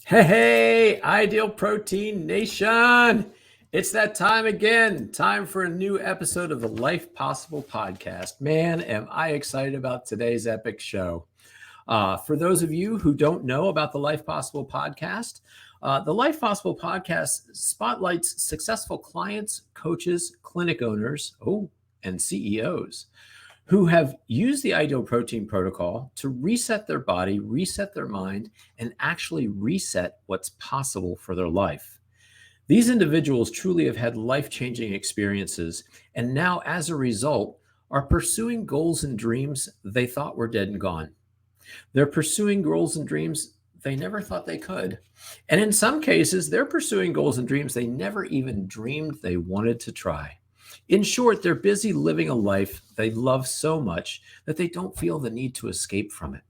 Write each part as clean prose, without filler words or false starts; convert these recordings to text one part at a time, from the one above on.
Hey, Ideal Protein Nation. It's that time again. Time for a new episode of the Life Possible podcast. Man, am I excited about today's epic show. For those of you who don't know about the Life Possible podcast, the Life Possible podcast spotlights successful clients, coaches, clinic owners, and CEOs who have used the Ideal Protein protocol to reset their body, reset their mind, and actually reset what's possible for their life. These individuals truly have had life-changing experiences, and now as a result, are pursuing goals and dreams they thought were dead and gone. They're pursuing goals and dreams they never thought they could. And in some cases, they're pursuing goals and dreams they never even dreamed they wanted to try. In short, they're busy living a life they love so much that they don't feel the need to escape from it.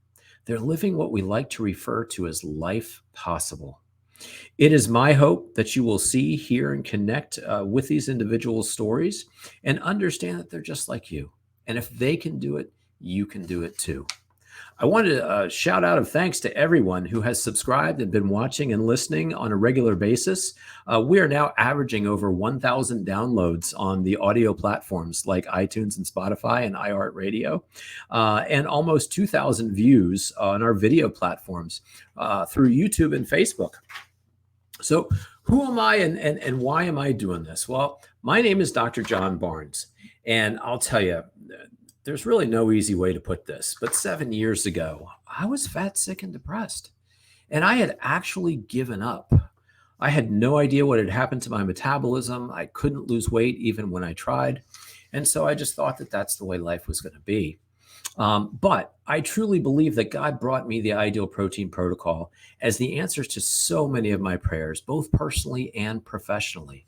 They're living what we like to refer to as life possible. It is my hope that you will see, hear, and connect with these individuals' stories and understand that they're just like you. And if they can do it, you can do it too. I wanted to shout out of thanks to everyone who has subscribed and been watching and listening on a regular basis. We are now averaging over 1,000 downloads on the audio platforms like iTunes and Spotify and iHeartRadio, and almost 2,000 views on our video platforms through YouTube and Facebook. So who am I and why am I doing this? Well, my name is Dr. John Barnes, and I'll tell you, there's really no easy way to put this, but 7 years ago, I was fat, sick, and depressed, and I had actually given up. I had no idea what had happened to my metabolism. I couldn't lose weight even when I tried, and so I just thought that that's the way life was going to be. But I truly believe that God brought me the Ideal Protein Protocol as the answers to so many of my prayers, both personally and professionally.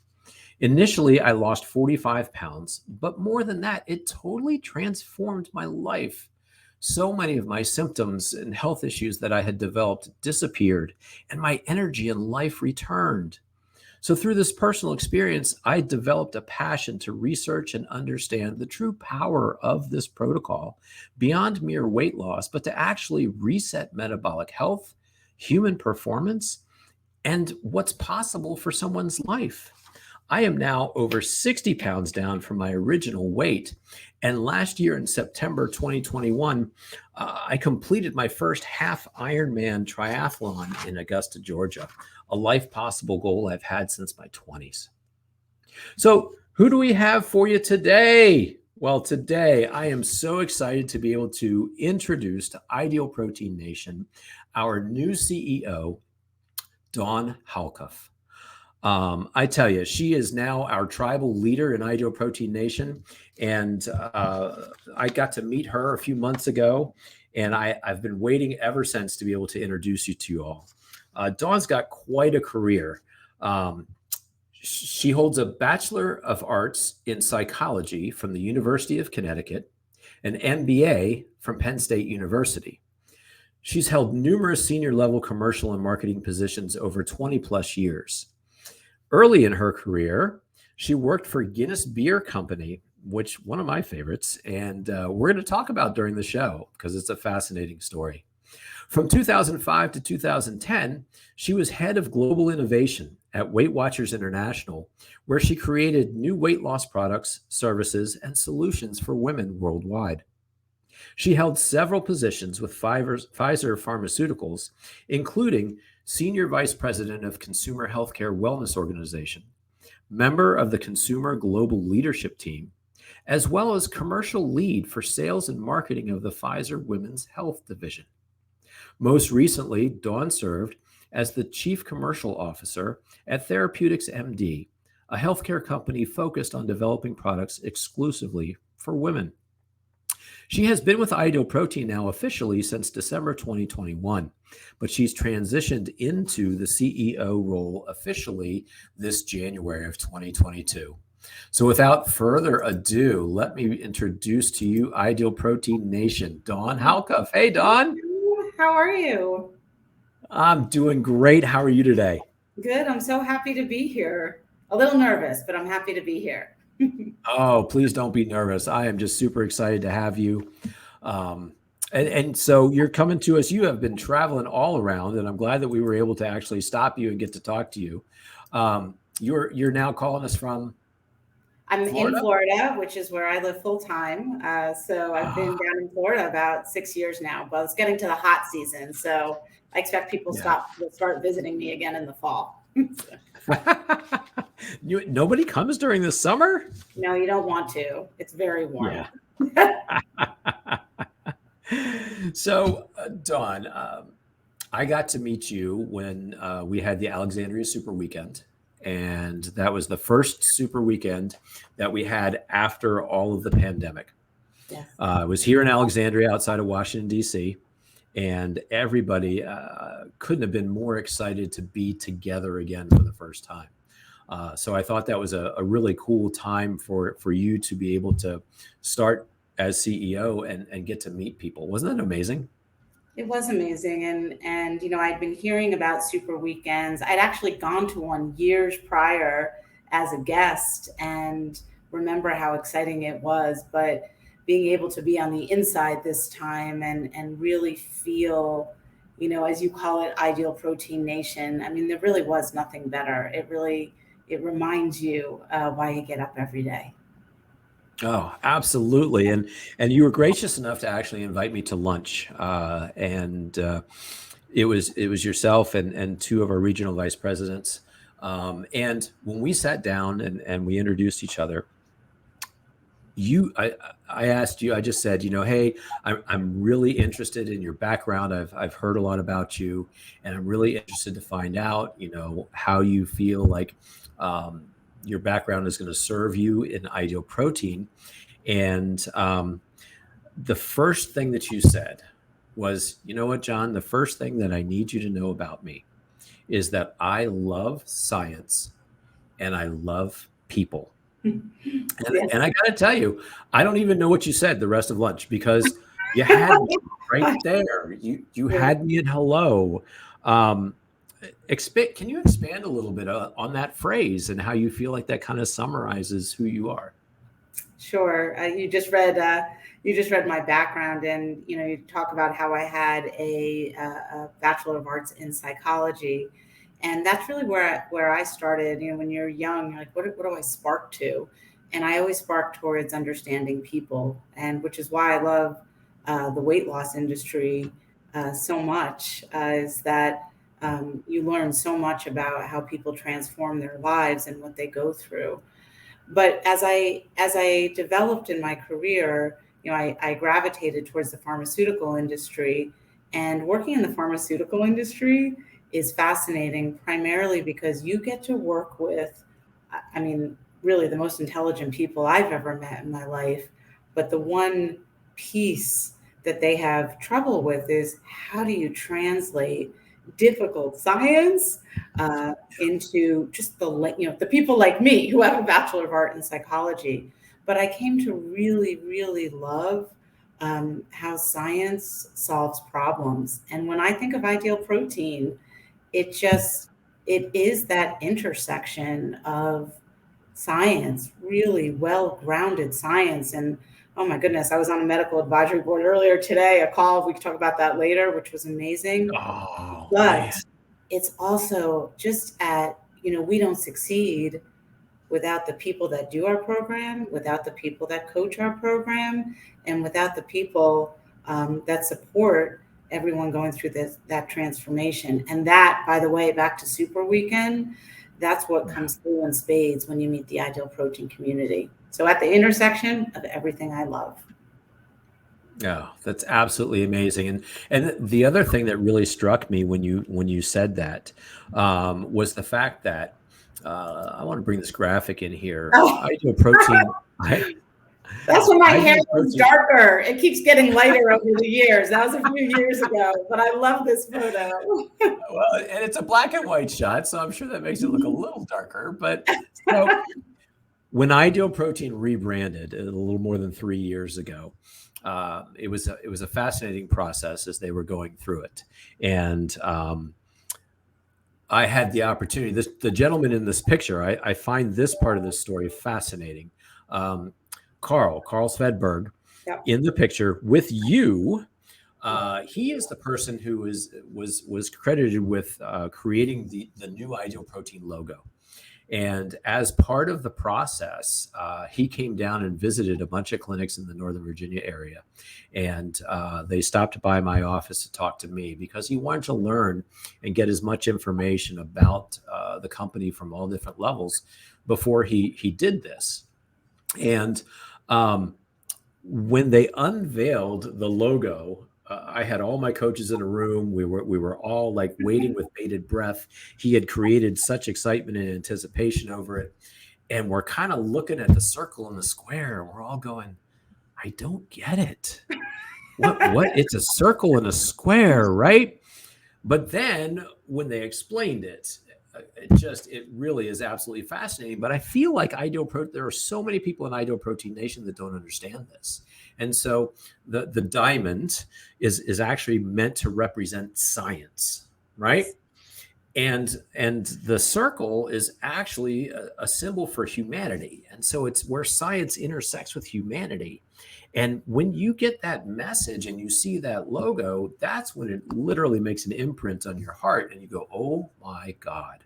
Initially, I lost 45 pounds, but more than that, it totally transformed my life. So many of my symptoms and health issues that I had developed disappeared, and my energy and life returned. So through this personal experience, I developed a passion to research and understand the true power of this protocol beyond mere weight loss, but to actually reset metabolic health, human performance, and what's possible for someone's life. I am now over 60 pounds down from my original weight. And last year in September 2021, I completed my first half Ironman triathlon in Augusta, Georgia, a life possible goal I've had since my 20s. So who do we have for you today? Well, today I am so excited to be able to introduce to Ideal Protein Nation our new CEO, Dawn Halkuff. I tell you, she is now our tribal leader in Ideal Protein Nation. And I got to meet her a few months ago, and I've been waiting ever since to be able to introduce you to you all. Dawn's got quite a career. She holds a Bachelor of Arts in Psychology from the University of Connecticut, an MBA from Penn State University. She's held numerous senior level commercial and marketing positions over 20 plus years. Early in her career, she worked for Guinness Beer Company, which one of my favorites, and we're going to talk about during the show because it's a fascinating story. From 2005 to 2010, she was head of global innovation at Weight Watchers International, where she created new weight loss products, services, and solutions for women worldwide. She held several positions with Pfizer Pharmaceuticals, including Senior Vice President of Consumer Healthcare Wellness Organization, member of the Consumer Global Leadership Team, as well as commercial lead for sales and marketing of the Pfizer Women's Health Division. Most recently, Dawn served as the Chief Commercial Officer at Therapeutics MD, a healthcare company focused on developing products exclusively for women. She has been with Ideal Protein now officially since December 2021, but she's transitioned into the CEO role officially this January of 2022. So without further ado, let me introduce to you Ideal Protein Nation, Dawn Halkuff. Hey, Dawn. How are you? I'm doing great. How are you today? Good. I'm so happy to be here. A little nervous, but I'm happy to be here. Oh, please don't be nervous. I am just super excited to have you. And so you're coming to us. You have been traveling all around, and I'm glad that we were able to actually stop you and get to talk to you. You're now calling us from I'm in Florida. Florida, which is where I live full time. So I've been down in Florida about 6 years now, but it's getting to the hot season. So I expect people Yeah. will start visiting me again in the fall. Nobody comes during the summer? No, you don't want to. It's very warm. Yeah. So, Dawn, I got to meet you when we had the Alexandria Super Weekend. And that was the first super weekend that we had after all of the pandemic. Yes. I was here in Alexandria outside of Washington, D.C., and everybody couldn't have been more excited to be together again for the first time. So I thought that was a really cool time for you to be able to start as CEO and get to meet people. Wasn't that amazing? It was amazing. And I'd been hearing about super weekends. I'd actually gone to one years prior as a guest and remember how exciting it was. But being able to be on the inside this time and really feel, as you call it, Ideal Protein Nation. I mean, there really was nothing better. It reminds you why you get up every day. Oh, absolutely. And you were gracious enough to actually invite me to lunch. And it was yourself and two of our regional vice presidents. And when we sat down and we introduced each other, I asked you, I just said, hey, I'm really interested in your background. I've heard a lot about you, and I'm really interested to find out, how you feel like your background is going to serve you in Ideal Protein. And the first thing that you said was, you know what, John, the first thing that I need you to know about me is that I love science and I love people. And I got to tell you, I don't even know what you said the rest of lunch because you had me right there. You had me at hello. Can you expand a little bit on that phrase and how you feel like that kind of summarizes who you are? Sure. You just read my background, and you talk about how I had a Bachelor of Arts in psychology, and that's really where I started. When you're young, you're like, what do I spark to? And I always spark towards understanding people, and which is why I love the weight loss industry so much. Is that you learn so much about how people transform their lives and what they go through. But as I developed in my career, I gravitated towards the pharmaceutical industry, and working in the pharmaceutical industry is fascinating primarily because you get to work with, I mean, really the most intelligent people I've ever met in my life. But the one piece that they have trouble with is how do you translate difficult science into just the people like me who have a Bachelor of Art in psychology. But I came to really, really love how science solves problems. And when I think of Ideal Protein, it is that intersection of science, really well-grounded science. And oh my goodness, I was on a medical advisory board earlier today, a call, we can talk about that later, which was amazing. Oh, But man. it's also just we don't succeed without the people that do our program, without the people that coach our program, and without the people that support everyone going through that transformation. And that, by the way, back to Super Weekend, that's what comes through in spades when you meet the Ideal Protein community. So at the intersection of everything I love. Yeah, that's absolutely amazing. And the other thing that really struck me when you said that was the fact that I want to bring this graphic in here. Ideal Protein. That's when my hair was Protein. darker. It keeps getting lighter over the years. That was a few years ago, but I love this photo. Well, and it's a black and white shot, so I'm sure that makes it look a little darker. But so when Ideal Protein rebranded a little more than 3 years ago, it was a fascinating process as they were going through it, and I had the opportunity. The gentleman in this picture, I find this part of this story fascinating. Carl Svedberg, Yep. in the picture with you He is the person who was credited with creating the new Ideal Protein logo. And as part of the process, he came down and visited a bunch of clinics in the Northern Virginia area. And they stopped by my office to talk to me because he wanted to learn and get as much information about the company from all different levels before he did this. And when they unveiled the logo, I had all my coaches in a room. We were all like waiting with bated breath. He had created such excitement and anticipation over it. And we're kind of looking at the circle and the square, and we're all going, I don't get it. What? It's a circle and a square, right? But then when they explained it, it really is absolutely fascinating. But I feel like there are so many people in Ideal Protein Nation that don't understand this. And so the diamond is actually meant to represent science, right? And the circle is actually a symbol for humanity. And so it's where science intersects with humanity. And when you get that message and you see that logo, that's when it literally makes an imprint on your heart and you go, oh my God.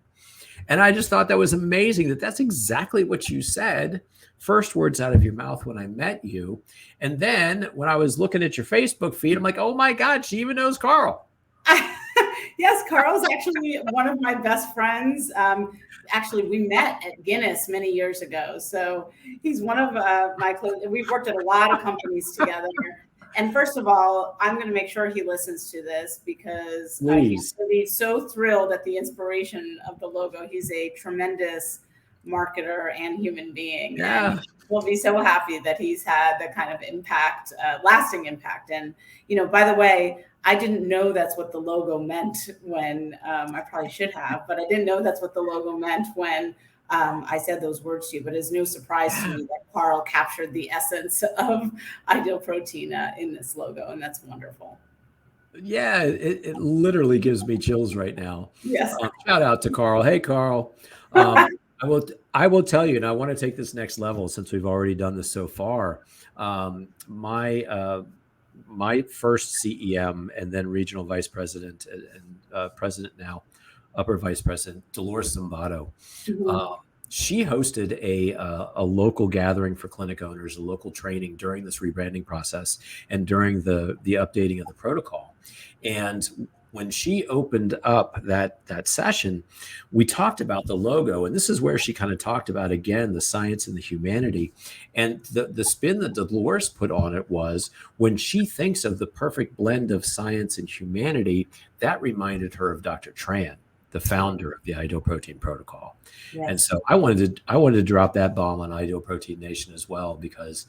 And I just thought that was amazing that's exactly what you said. First words out of your mouth when I met you. And then when I was looking at your Facebook feed, I'm like, oh my God, she even knows Carl. Yes, Carl's actually one of my best friends. Actually, we met at Guinness many years ago. So he's one of my close. We've worked at a lot of companies together. And first of all, I'm going to make sure he listens to this because he's really so thrilled at the inspiration of the logo. He's a tremendous marketer and human being. Yeah. And we'll be so happy that he's had the kind of impact, lasting impact. And, by the way, I didn't know that's what the logo meant when I probably should have, but I didn't know that's what the logo meant when I said those words to you. But it's no surprise to me that Carl captured the essence of Ideal Protein in this logo, and that's wonderful. Yeah, it literally gives me chills right now. Yes. Shout out to Carl. Hey, Carl. I will tell you, and I want to take this next level since we've already done this so far. My first CEM and then regional vice president and president now, upper vice president, Dolores Zimbato. Mm-hmm. She hosted a local gathering for clinic owners, a local training during this rebranding process and during the updating of the protocol. And when she opened up that session, we talked about the logo, and this is where she kind of talked about, again, the science and the humanity. And the spin that Dolores put on it was when she thinks of the perfect blend of science and humanity, that reminded her of Dr. Tran, the founder of the Ideal Protein Protocol. Yes. And so I wanted to drop that bomb on Ideal Protein Nation as well, because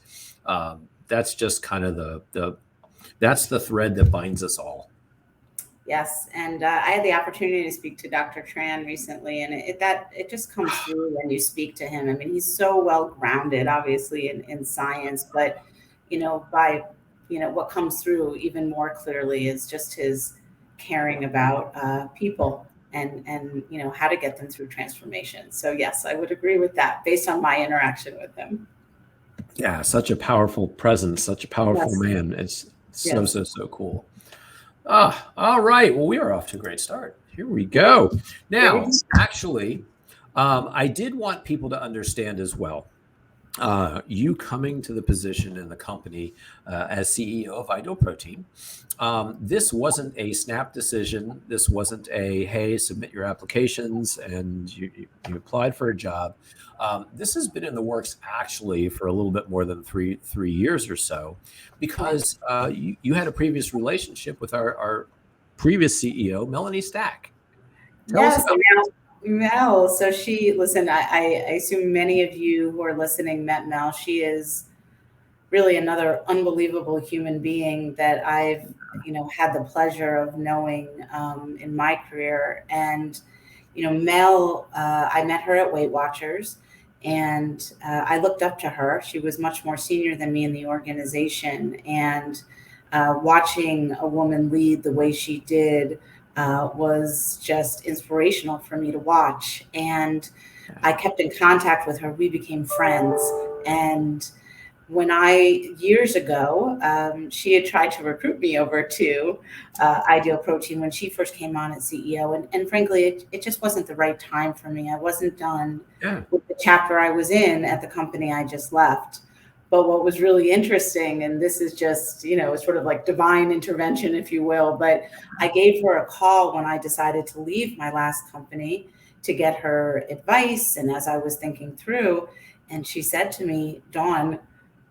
that's just kind of that's the thread that binds us all. Yes, and I had the opportunity to speak to Dr. Tran recently, and it just comes through when you speak to him. I mean, he's so well grounded, obviously, in science, but what comes through even more clearly is just his caring about people and how to get them through transformation. So yes, I would agree with that based on my interaction with him. Yeah, such a powerful presence, such a powerful man. It's so cool. All right. Well, we are off to a great start. Here we go. Now, actually, I did want people to understand as well, you coming to the position in the company as CEO of Ideal Protein. This wasn't a snap decision. This wasn't a, hey, submit your applications and you applied for a job. This has been in the works actually for a little bit more than three years or so, because you had a previous relationship with our previous CEO, Melanie Stack. Tell us about Mel. So I assume many of you who are listening met Mel. She is really another unbelievable human being that I've, had the pleasure of knowing in my career. And, Mel, I met her at Weight Watchers, and I looked up to her. She was much more senior than me in the organization, and watching a woman lead the way she did was just inspirational for me to watch. And I kept in contact with her. We became friends. And when years ago, she had tried to recruit me over to Ideal Protein when she first came on as CEO. And frankly, it just wasn't the right time for me. I wasn't done with the chapter I was in at the company I just left. But what was really interesting, and this is just, sort of like divine intervention, if you will, but I gave her a call when I decided to leave my last company to get her advice. And as I was thinking through, and she said to me, Dawn,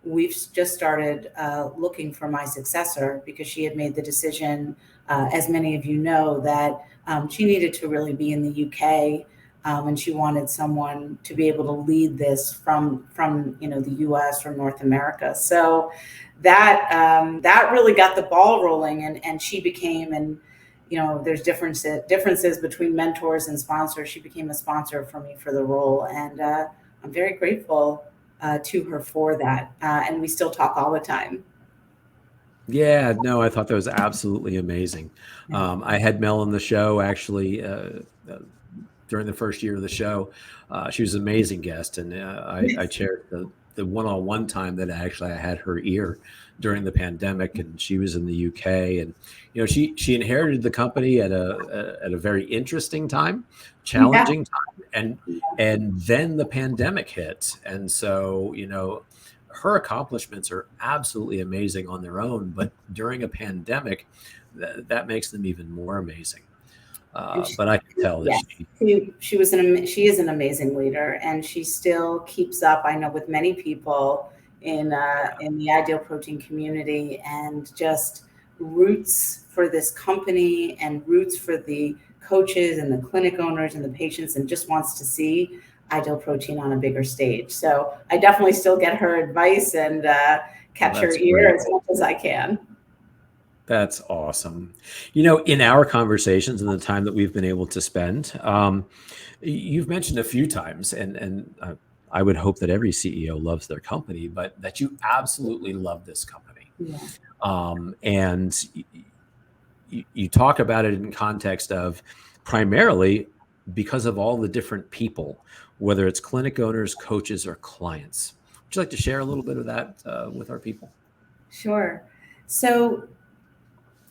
we've just started looking for my successor, because she had made the decision, as many of you know, that she needed to really be in the UK, and she wanted someone to be able to lead this from the US, from North America. So that really got the ball rolling, and she became, and there's differences between mentors and sponsors. She became a sponsor for me for the role, and I'm very grateful to her for that. And we still talk all the time. Yeah, no, I thought that was absolutely amazing. I had Mel on the show actually during the first year of the show. She was an amazing guest, and I chaired the one-on-one time that I had her ear during the pandemic, and she was in the UK, and she inherited the company at a very interesting time, challenging time, and then the pandemic hit, and so her accomplishments are absolutely amazing on their own, but during a pandemic, that makes them even more amazing. But I can tell that she is an amazing leader, and she still keeps up, I know, with many people in the Ideal Protein community, and just roots for this company and roots for the coaches and the clinic owners and the patients, and just wants to see Ideal Protein on a bigger stage. So I definitely still get her advice and catch her ear as much as I can. That's awesome. In our conversations and the time that we've been able to spend, you've mentioned a few times, and I would hope that every CEO loves their company, but that you absolutely love this company. Yeah. And you talk about it in context of primarily because of all the different people, whether it's clinic owners, coaches, or clients. Would you like to share a little bit of that with our people? Sure. So,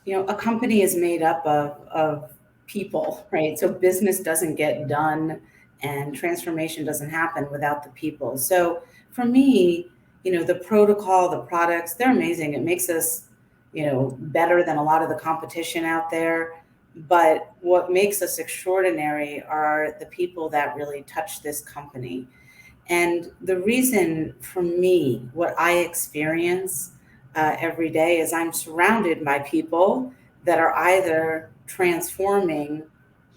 a company is made up of people, right? So business doesn't get done and transformation doesn't happen without the people. So for me, the protocol, the products, they're amazing. It makes us, better than a lot of the competition out there. But what makes us extraordinary are the people that really touch this company. And the reason for me, what I experience every day, is I'm surrounded by people that are either transforming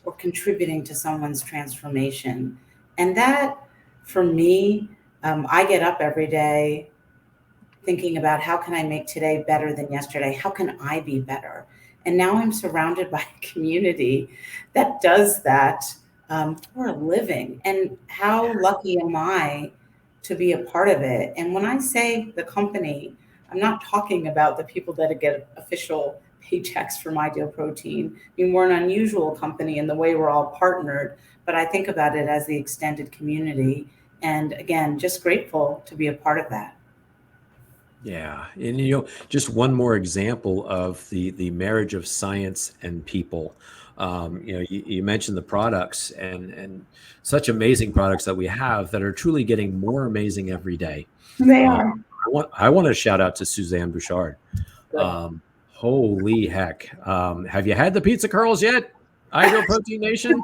or contributing to someone's transformation. And that, for me, I get up every day thinking about, how can I make today better than yesterday? How can I be better? And now I'm surrounded by a community that does that for a living. And how lucky am I to be a part of it? And when I say the company, I'm not talking about the people that get official paychecks from Ideal Protein. I mean, we're an unusual company in the way we're all partnered, but I think about it as the extended community. And again, just grateful to be a part of that. Yeah. And, just one more example of the marriage of science and people. You mentioned the products and such amazing products that we have that are truly getting more amazing every day. They are. I want to shout out to Suzanne Bouchard. Holy heck. Have you had the pizza curls yet? Ideal Protein Nation?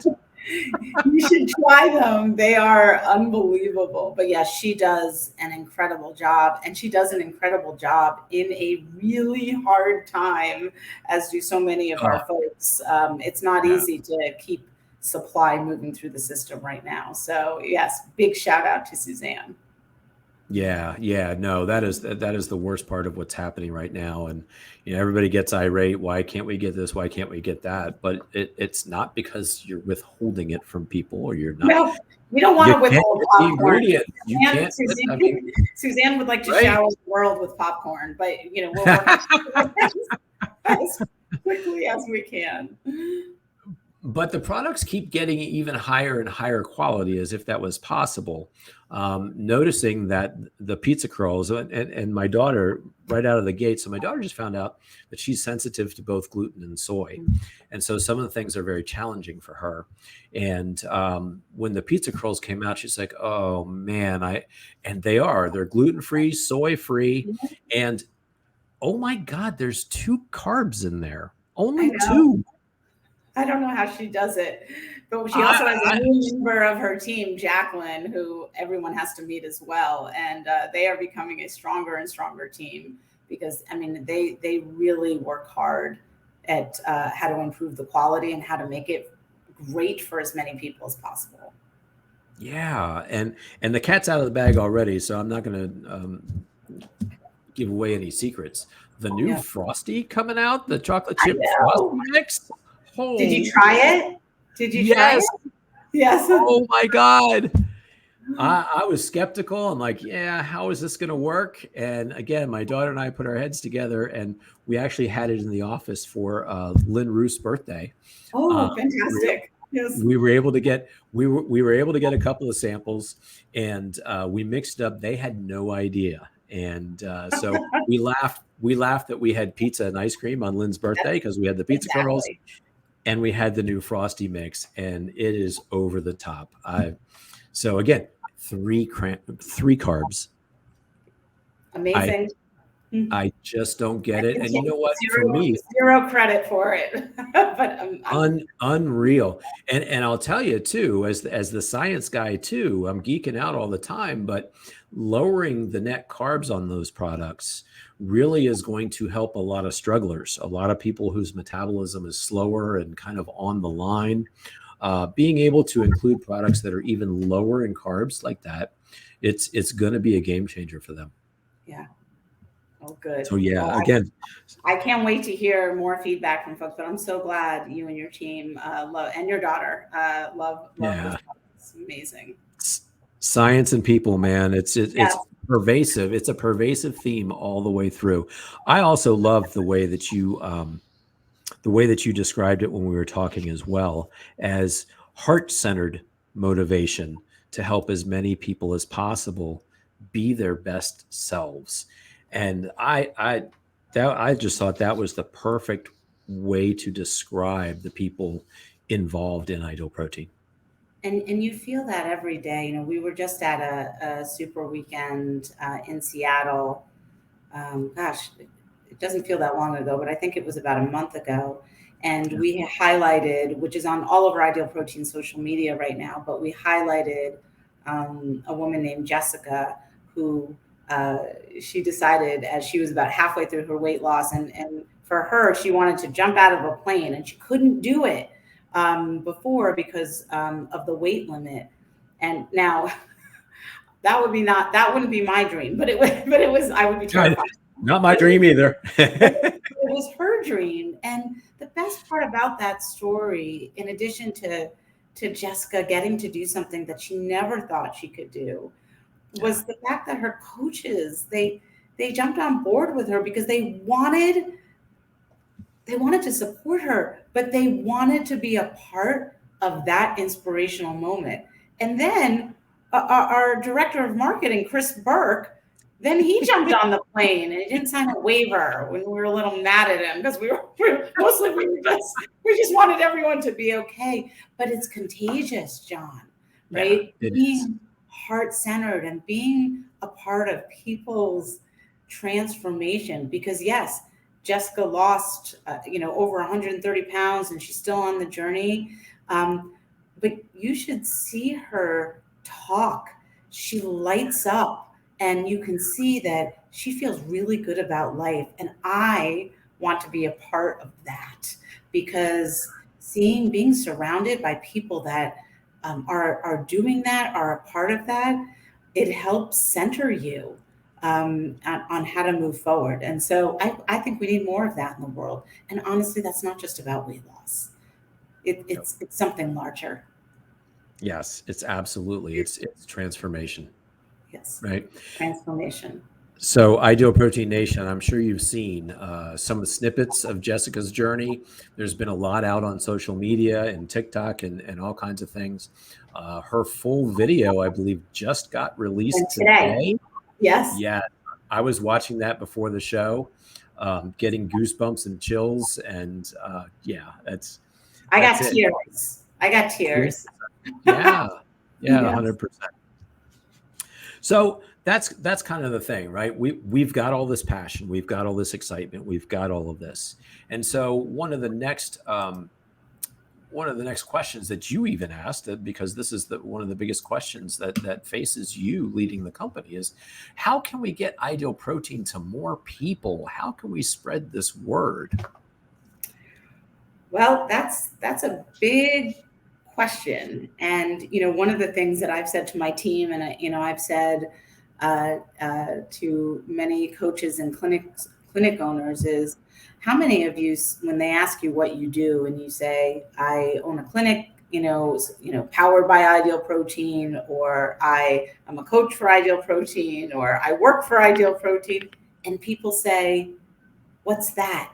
You should try them. They are unbelievable. But yes, she does an incredible job, and she does an incredible job in a really hard time, as do so many of our folks. It's not easy to keep supply moving through the system right now. So yes, big shout out to Suzanne. Yeah. No, that is the worst part of what's happening right now. And everybody gets irate. Why can't we get this? Why can't we get that? But it's not because you're withholding it from people, or you're not. No, we don't want to withhold popcorn. You can't. Suzanne would like to shower the world with popcorn, but we'll work as quickly as we can. but the products keep getting even higher and higher quality, as if that was possible. Noticing that the pizza curls and my daughter right out of the gate. So my daughter just found out that she's sensitive to both gluten and soy. And so some of the things are very challenging for her. And when the pizza curls came out, she's like, oh man, and they're gluten-free, soy-free. And oh my God, there's 2 carbs in there. I Only know. 2. I don't know how she does it, but she also has a new member of her team, Jacqueline, who everyone has to meet as well. And they are becoming a stronger and stronger team because, I mean, they really work hard at how to improve the quality and how to make it great for as many people as possible. Yeah, and the cat's out of the bag already, so I'm not going to give away any secrets. The new Frosty coming out, the chocolate chip Frosty mix. Oh, did you try it? Did you try it? Yes. Oh my God. I was skeptical. I'm like, yeah, how is this going to work? And again, my daughter and I put our heads together, and we actually had it in the office for Lynn Roos's birthday. Oh, fantastic! Yes, we were able to get a couple of samples, and we mixed up. They had no idea, and so we laughed. We laughed that we had pizza and ice cream on Lynn's birthday because we had the pizza curls, and we had the new Frosty mix, and it is over the top. So again, 3 carbs. Amazing. I just don't get it. And you know what? For me, zero credit for it, but unreal. And I'll tell you too, as the science guy too, I'm geeking out all the time, but lowering the net carbs on those products really is going to help a lot of strugglers, a lot of people whose metabolism is slower and kind of on the line. Being able to include products that are even lower in carbs like that, it's going to be a game changer for them. Yeah. Oh, good. So yeah, again, I can't wait to hear more feedback from folks. But I'm so glad you and your team love, and your daughter love this. It's amazing. Science and people, man. It's pervasive. It's a pervasive theme all the way through. I also love the way that you described it when we were talking as well, as heart-centered motivation to help as many people as possible be their best selves. And I just thought that was the perfect way to describe the people involved in Ideal Protein. And you feel that every day. You know, we were just at a super weekend in Seattle. Gosh, it doesn't feel that long ago, but I think it was about a month ago. And we highlighted, which is on all of our Ideal Protein social media right now, but we highlighted a woman named Jessica who she decided as she was about halfway through her weight loss, and for her, she wanted to jump out of a plane and she couldn't do it before because of the weight limit. And now that wouldn't be my dream, but it was, I would be terrified. Not my dream either. It was her dream. And the best part about that story, in addition to Jessica getting to do something that she never thought she could do, was the fact that her coaches, they jumped on board with her because they wanted to support her, but they wanted to be a part of that inspirational moment. And then our director of marketing, Chris Burke, then he jumped on the plane and he didn't sign a waiver when we were a little mad at him because we just wanted everyone to be okay. But it's contagious, John, right? Yeah, being heart-centered and being a part of people's transformation, because yes, Jessica lost, over 130 pounds, and she's still on the journey. But you should see her talk. She lights up, and you can see that she feels really good about life. And I want to be a part of that, because being surrounded by people that are doing that, are a part of that, it helps center you on how to move forward. And so I think we need more of that in the world. And honestly, that's not just about weight loss. It's something larger. Yes, it's absolutely. It's transformation. Yes. Right. Transformation. So, Ideal Protein Nation, I'm sure you've seen some of the snippets of Jessica's journey. There's been a lot out on social media and TikTok and all kinds of things. Her full video, I believe, just got And released today, today. yes, Yeah, I was watching that before the show, getting goosebumps and chills. And yeah, I that's got it. tears. I got Tears. tears. Yeah, yeah, Yes. 100%. So that's kind of the thing, right? We've got all this passion, we've got all this excitement, we've got all of this, and so one of the next questions that you even asked, because this is one of the biggest questions that faces you leading the company, is how can we get Ideal Protein to more people? How can we spread this word? Well, that's a big question, and one of the things that I've said to my team, and I've said to many coaches and clinic owners is, how many of you, when they ask you what you do, and you say, I own a clinic, powered by Ideal Protein, or I am a coach for Ideal Protein, or I work for Ideal Protein, and people say, what's that?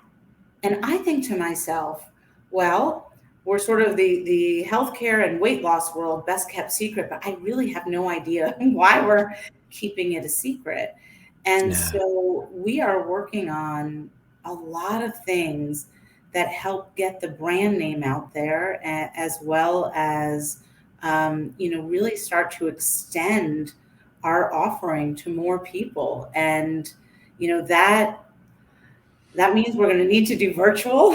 And I think to myself, well, we're sort of the healthcare and weight loss world best kept secret, but I really have no idea why we're keeping it a secret. And Yeah, so we are working on a lot of things that help get the brand name out there, as well as, really start to extend our offering to more people. And, that means we're going to need to do virtual,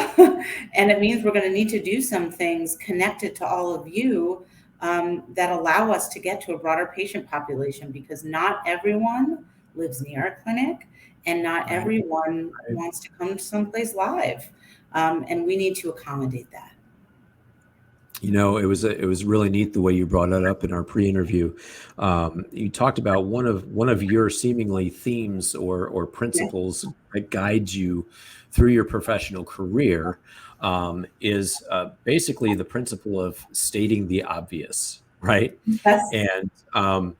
and it means we're going to need to do some things connected to all of you, that allow us to get to a broader patient population, because not everyone lives near a clinic, and not right. everyone Right. wants to come to someplace live, and we need to accommodate that. It was really neat the way you brought it up in our pre-interview. You talked about one of your seemingly themes or Yeah. principles that guide you through your professional career, is basically the principle of stating the obvious, right? Yes. And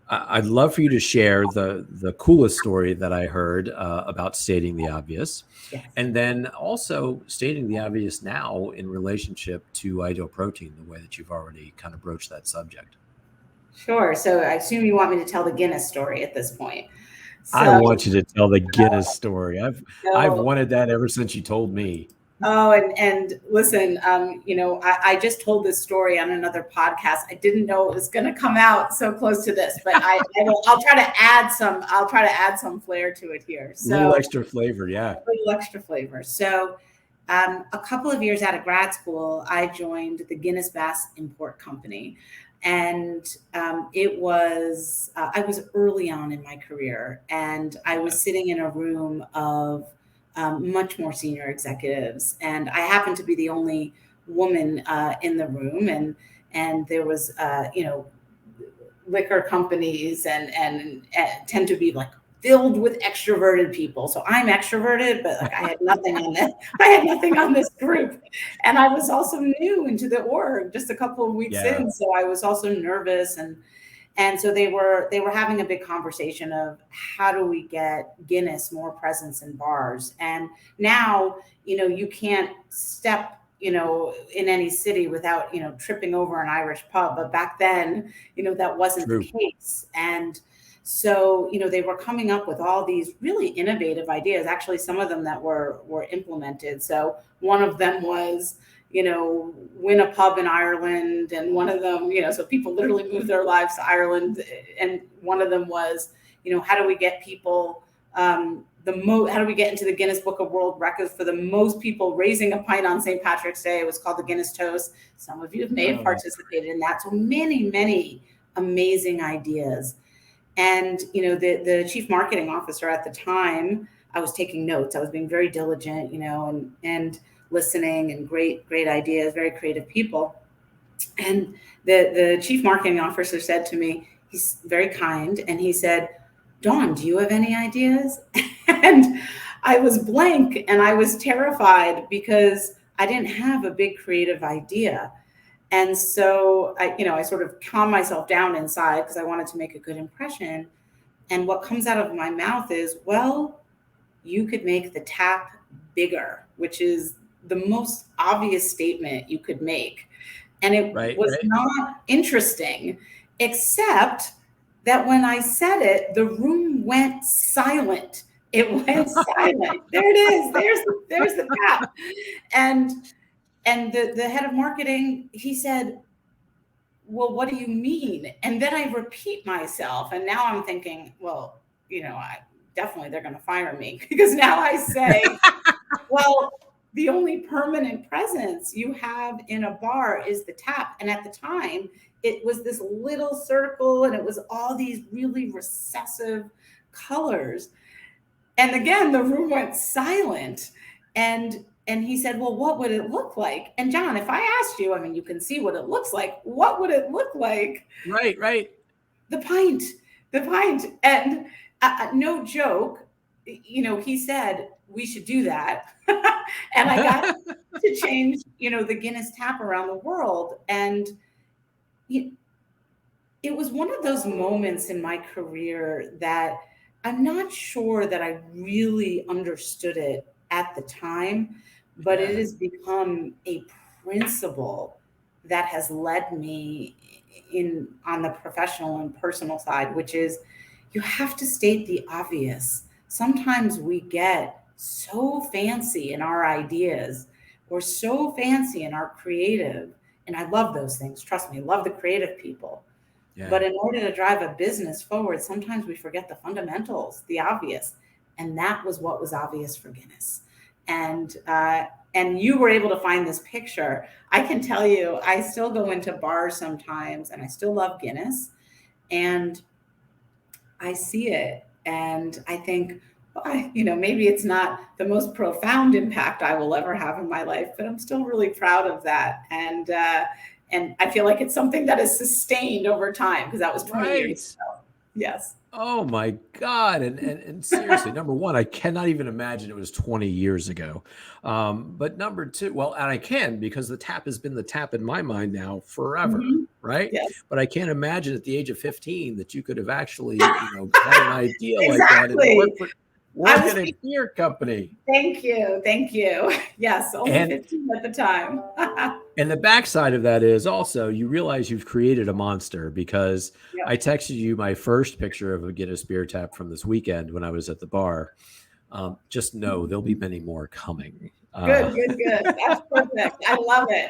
I'd love for you to share the coolest story that I heard about stating the obvious, Yes. and then also stating the obvious now in relationship to Ideal Protein, the way that you've already kind of broached that subject. Sure. So I assume you want me to tell the Guinness story at this point. I So, want you to tell the Guinness story. I've so wanted that ever since you told me. Oh, and listen, I just told this story on another podcast. I didn't know it was going to come out so close to this, but I'll try to add some. I'll try to add some flair to it here. A little So extra flavor, yeah. a little extra flavor. So, a couple of years out of grad school, I joined the Guinness Bass Import Company, and it was I was early on in my career, and I was Yes. sitting in a room of much more senior executives, and I happened to be the only woman in the room, and there was liquor companies and tend to be like filled with extroverted people. So I'm extroverted, but like I had nothing on this. I had nothing on this group, and I was also new into the org, just a couple of weeks Yeah. in. So I was also nervous, and so they were having a big conversation of how do we get Guinness more presence in bars. And now, you can't step, in any city without, tripping over an Irish pub. But back then, that wasn't the True. case. And so, they were coming up with all these really innovative ideas, actually some of them that were implemented. So one of them was, win a pub in Ireland. And one of them, so people literally moved their lives to Ireland. And one of them was, how do we get people, how do we get into the Guinness Book of World Records for the most people raising a pint on St. Patrick's Day? It was called the Guinness Toast. Some of you may have Oh, participated in that. So many, many amazing ideas. And, the chief marketing officer at the time, I was taking notes. I was being very diligent, and listening, and great ideas, very creative people. And the chief marketing officer said to me, he's very kind, and he said, Dawn, do you have any ideas? And I was blank, and I was terrified because I didn't have a big creative idea. And so I sort of calmed myself down inside because I wanted to make a good impression. And what comes out of my mouth is, well, you could make the tap bigger, which is the most obvious statement you could make. And it Right. was not interesting, except that when I said it, the room went silent. It went silent. There it is. There's the tap. And the head of marketing, he said, well, what do you mean? And then I repeat myself. And now I'm thinking, well, definitely they're going to fire me, because now I say, well, the only permanent presence you have in a bar is the tap. And at the time, it was this little circle, and it was all these really recessive colors. And again, the room went silent. And he said, well, what would it look like? And John, if I asked you, I mean, you can see what it looks like. What would it look like? Right. The pint. And no joke, he said, we should do that. And I got to change, the Guinness tap around the world. And it was one of those moments in my career that I'm not sure that I really understood it at the time, but it has become a principle that has led me on the professional and personal side, which is you have to state the obvious. Sometimes we get so fancy in our ideas or so fancy in our creative, and I love those things. Trust me, love the creative people. Yeah. But in order to drive a business forward, sometimes we forget the fundamentals, the obvious. And that was what was obvious for Guinness. And you were able to find this picture. I can tell you, I still go into bars sometimes, and I still love Guinness. And I see it, and I think, well, maybe it's not the most profound impact I will ever have in my life, but I'm still really proud of that. And I feel like it's something that is sustained over time, because that was 20 years ago. Yes. Oh my God. And seriously, number one, I cannot even imagine it was 20 years ago. But number two, well, and I can, because the tap has been the tap in my mind now forever. Mm-hmm. Right. Yes. But I can't imagine at the age of 15 that you could have actually, had an idea exactly. like that and work at a beer company. Thank you. Yes. Only 15 at the time. And the backside of that is also you realize you've created a monster, because I texted you my first picture of a Guinness beer tap from this weekend when I was at the bar. Just know there'll be many more coming. Good. That's perfect. I love it.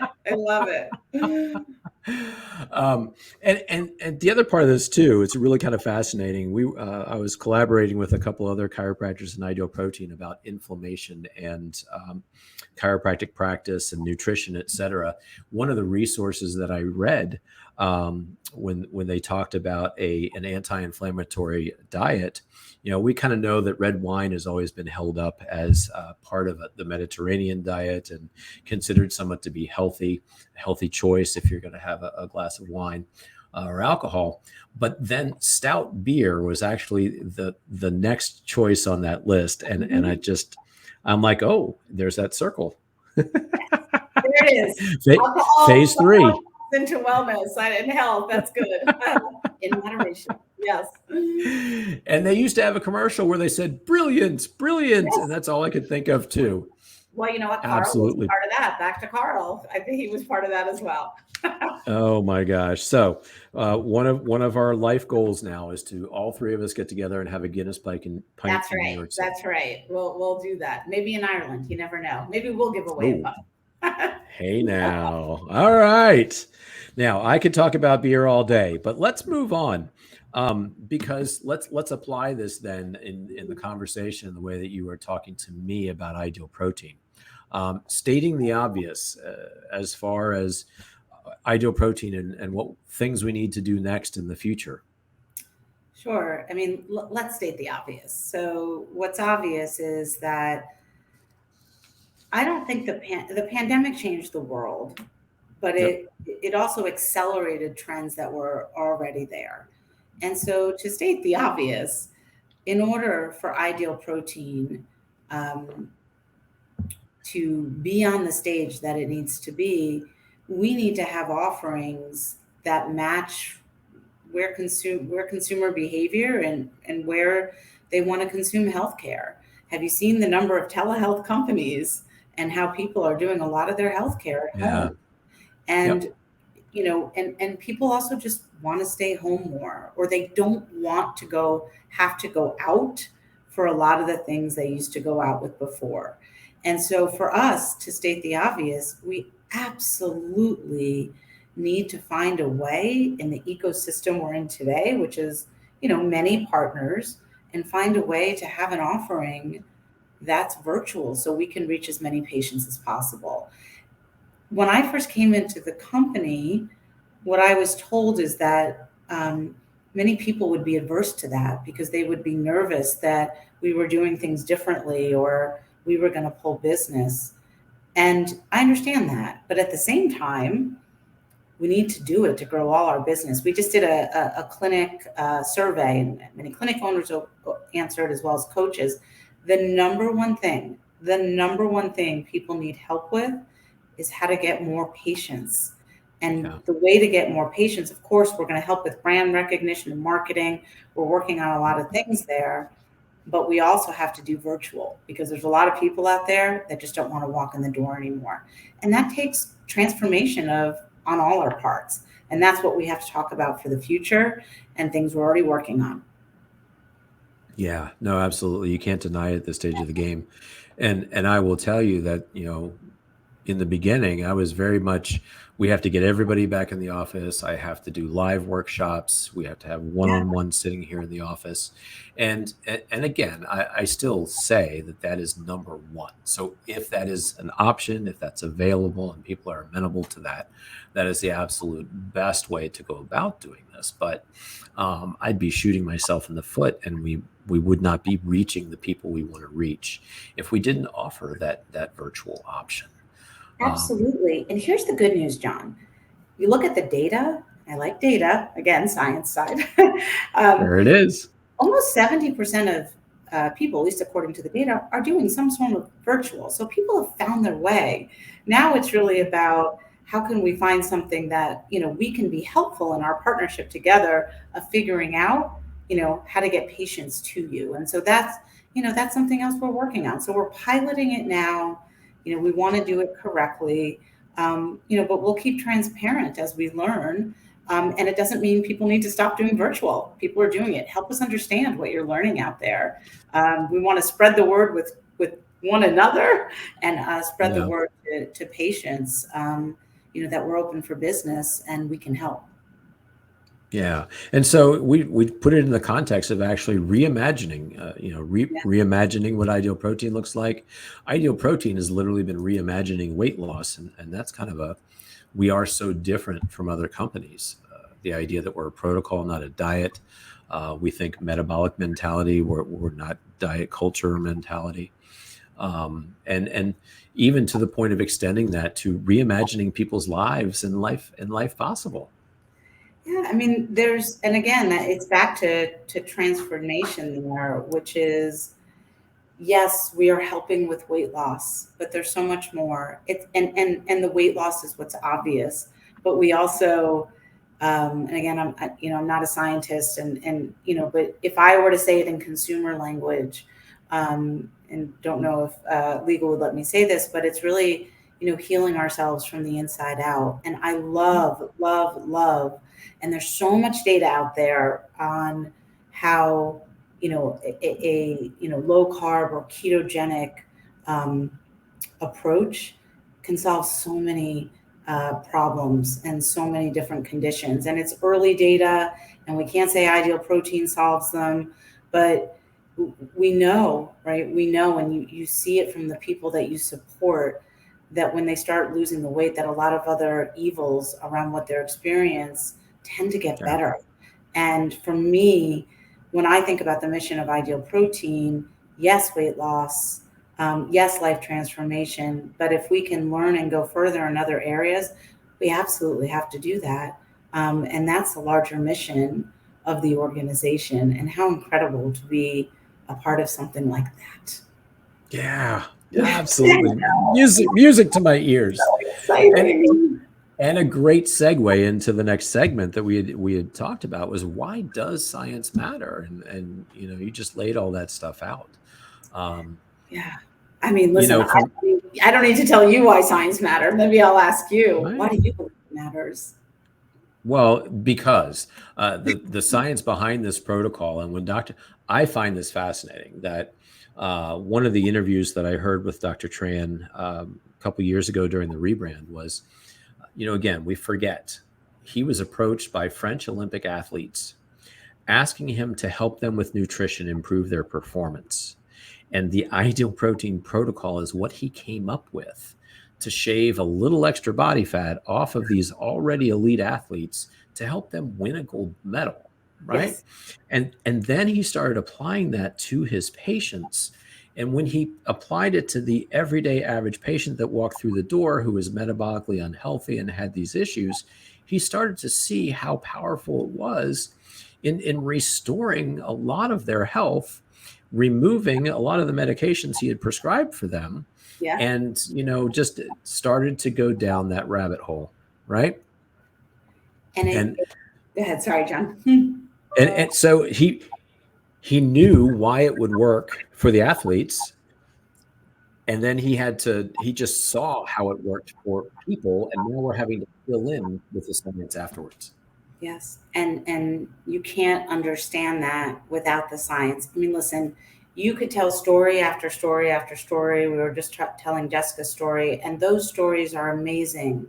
And the other part of this too, it's really kind of fascinating. I was collaborating with a couple other chiropractors in Ideal Protein about inflammation and chiropractic practice and nutrition, et cetera. One of the resources that I read when they talked about an anti-inflammatory diet, we kind of know that red wine has always been held up as part of the Mediterranean diet and considered somewhat to be a healthy choice if you're going to have a glass of wine or alcohol. But then stout beer was actually the next choice on that list. And I'm like, oh, there's that circle. There it is. Phase 3. Into wellness and health. That's good. In moderation. Yes. And they used to have a commercial where they said, brilliant. Yes. And that's all I could think of too. Well, you know what? Carl was part of that. Back to Carl. I think he was part of that as well. Oh my gosh. So one of our life goals now is to all three of us get together and have a Guinness pint. That's right. New York City. That's right. We'll do that. Maybe in Ireland. You never know. Maybe we'll give away a pup. Hey now. All right. Now I could talk about beer all day, but let's move on. Because let's apply this then in the conversation in the way that you were talking to me about Ideal Protein. Stating the obvious as far as Ideal Protein and what things we need to do next in the future. Sure. I mean, let's state the obvious. So what's obvious is that I don't think the pandemic changed the world, but it also accelerated trends that were already there. And so to state the obvious, in order for Ideal Protein to be on the stage that it needs to be, we need to have offerings that match consumer behavior and where they want to consume healthcare. Have you seen the number of telehealth companies and how people are doing a lot of their healthcare at Yeah. home? And Yep. and people also just want to stay home more, or they don't want to have to go out for a lot of the things they used to go out with before. And so for us, to state the obvious, we absolutely need to find a way in the ecosystem we're in today, which is, many partners, and find a way to have an offering that's virtual so we can reach as many patients as possible. When I first came into the company, what I was told is that many people would be adverse to that because they would be nervous that we were doing things differently or we were going to pull business. And I understand that. But at the same time, we need to do it to grow all our business. We just did a clinic survey, and many clinic owners answered, as well as coaches. The number one thing people need help with is how to get more patients. And the way to get more patients, of course, we're going to help with brand recognition and marketing. We're working on a lot of things there, but we also have to do virtual because there's a lot of people out there that just don't want to walk in the door anymore. And that takes transformation on all our parts. And that's what we have to talk about for the future and things we're already working on. Yeah, no, absolutely. You can't deny it at this stage of the game. And I will tell you that, in the beginning, I was very much, we have to get everybody back in the office. I have to do live workshops. We have to have one-on-one sitting here in the office. And again, I still say that is number one. So if that is an option, if that's available and people are amenable to that, that is the absolute best way to go about doing this. But I'd be shooting myself in the foot, and we would not be reaching the people we want to reach if we didn't offer that virtual option. Absolutely. And here's the good news, John. You look at the data. I like data, again, science side. There it is. Almost 70% of people, at least according to the data, are doing some sort of virtual. So people have found their way. Now it's really about how can we find something that, we can be helpful in our partnership together of figuring out, how to get patients to you. And so that's something else we're working on. So we're piloting it now. We want to do it correctly, but we'll keep transparent as we learn. And it doesn't mean people need to stop doing virtual. People are doing it. Help us understand what you're learning out there. We want to spread the word with one another and spread the word to patients, that we're open for business and we can help. Yeah. And so we put it in the context of actually reimagining, reimagining what Ideal Protein looks like. Ideal Protein has literally been reimagining weight loss. And that's kind of we are so different from other companies. The idea that we're a protocol, not a diet. We think metabolic mentality, we're not diet culture mentality. And even to the point of extending that to reimagining people's lives and life possible. Yeah, I mean, and again, it's back to transformation there, which is, yes, we are helping with weight loss, but there's so much more. And the weight loss is what's obvious, but we also, and again, I'm not a scientist, but if I were to say it in consumer language, and don't know if legal would let me say this, but it's really, healing ourselves from the inside out. And I love, and there's so much data out there on how, a low carb or ketogenic approach can solve so many problems and so many different conditions. And it's early data, and we can't say Ideal Protein solves them, but we know, right? We know, and you see it from the people that you support, that when they start losing the weight, that a lot of other evils around what they're experiencing tend to get better. And for me, when I think about the mission of Ideal Protein, yes, weight loss, yes, life transformation, but if we can learn and go further in other areas, we absolutely have to do that. And that's the larger mission of the organization, and how incredible to be a part of something like that. Yeah, absolutely. Music to my ears. So exciting. And a great segue into the next segment that we had talked about was, why does science matter? And you just laid all that stuff out. Um, Yeah. I mean, listen, from I don't need to tell you why science matter. Maybe I'll ask you, why right. do you believe it matters? Well, because the science behind this protocol, and I find this fascinating, that one of the interviews that I heard with Dr. Tran a couple years ago during the rebrand was, again, we forget he was approached by French Olympic athletes asking him to help them with nutrition, improve their performance. And the ideal protein protocol is what he came up with to shave a little extra body fat off of these already elite athletes to help them win a gold medal, right? Yes. And then he started applying that to his patients. And when he applied it to the everyday average patient that walked through the door who was metabolically unhealthy and had these issues, he started to see how powerful it was in restoring a lot of their health, removing a lot of the medications he had prescribed for them, Yeah. and just started to go down that rabbit hole, right? And and go ahead. Sorry, John. and so he knew why it would work for the athletes, and then he just saw how it worked for people, and now we're having to fill in with the science afterwards. Yes. And you can't understand that without the science. I mean, listen, you could tell story after story after story. We were just telling Jessica's story, and those stories are amazing.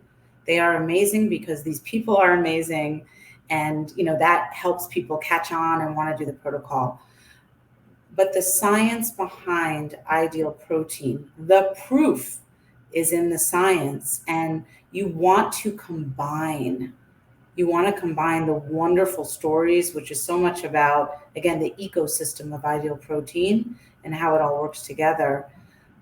They are amazing because these people are amazing, and that helps people catch on and want to do the protocol. But the science behind ideal protein, the proof is in the science, and you want to combine the wonderful stories, which is so much about, again, the ecosystem of ideal protein and how it all works together.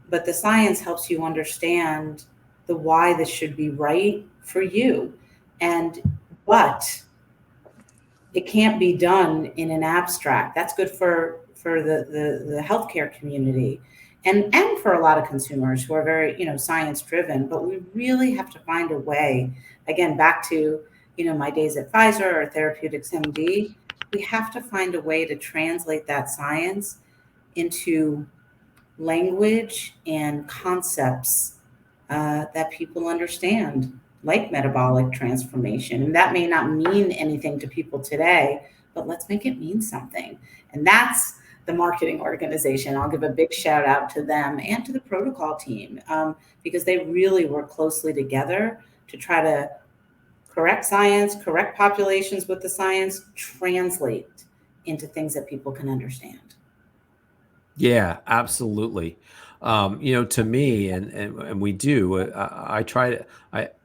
But the science helps you understand the why this should be right for you. But it can't be done in an abstract. That's good for the healthcare community and for a lot of consumers who are very science driven. But we really have to find a way. Again, back to my days at Pfizer or Therapeutics MD. We have to find a way to translate that science into language and concepts that people understand, like metabolic transformation. And that may not mean anything to people today, but let's make it mean something. And that's the marketing organization. I'll give a big shout out to them and to the protocol team, because they really work closely together to try to correct science, correct populations with the science, translate into things that people can understand. Yeah, absolutely. To me, and we do. I try to.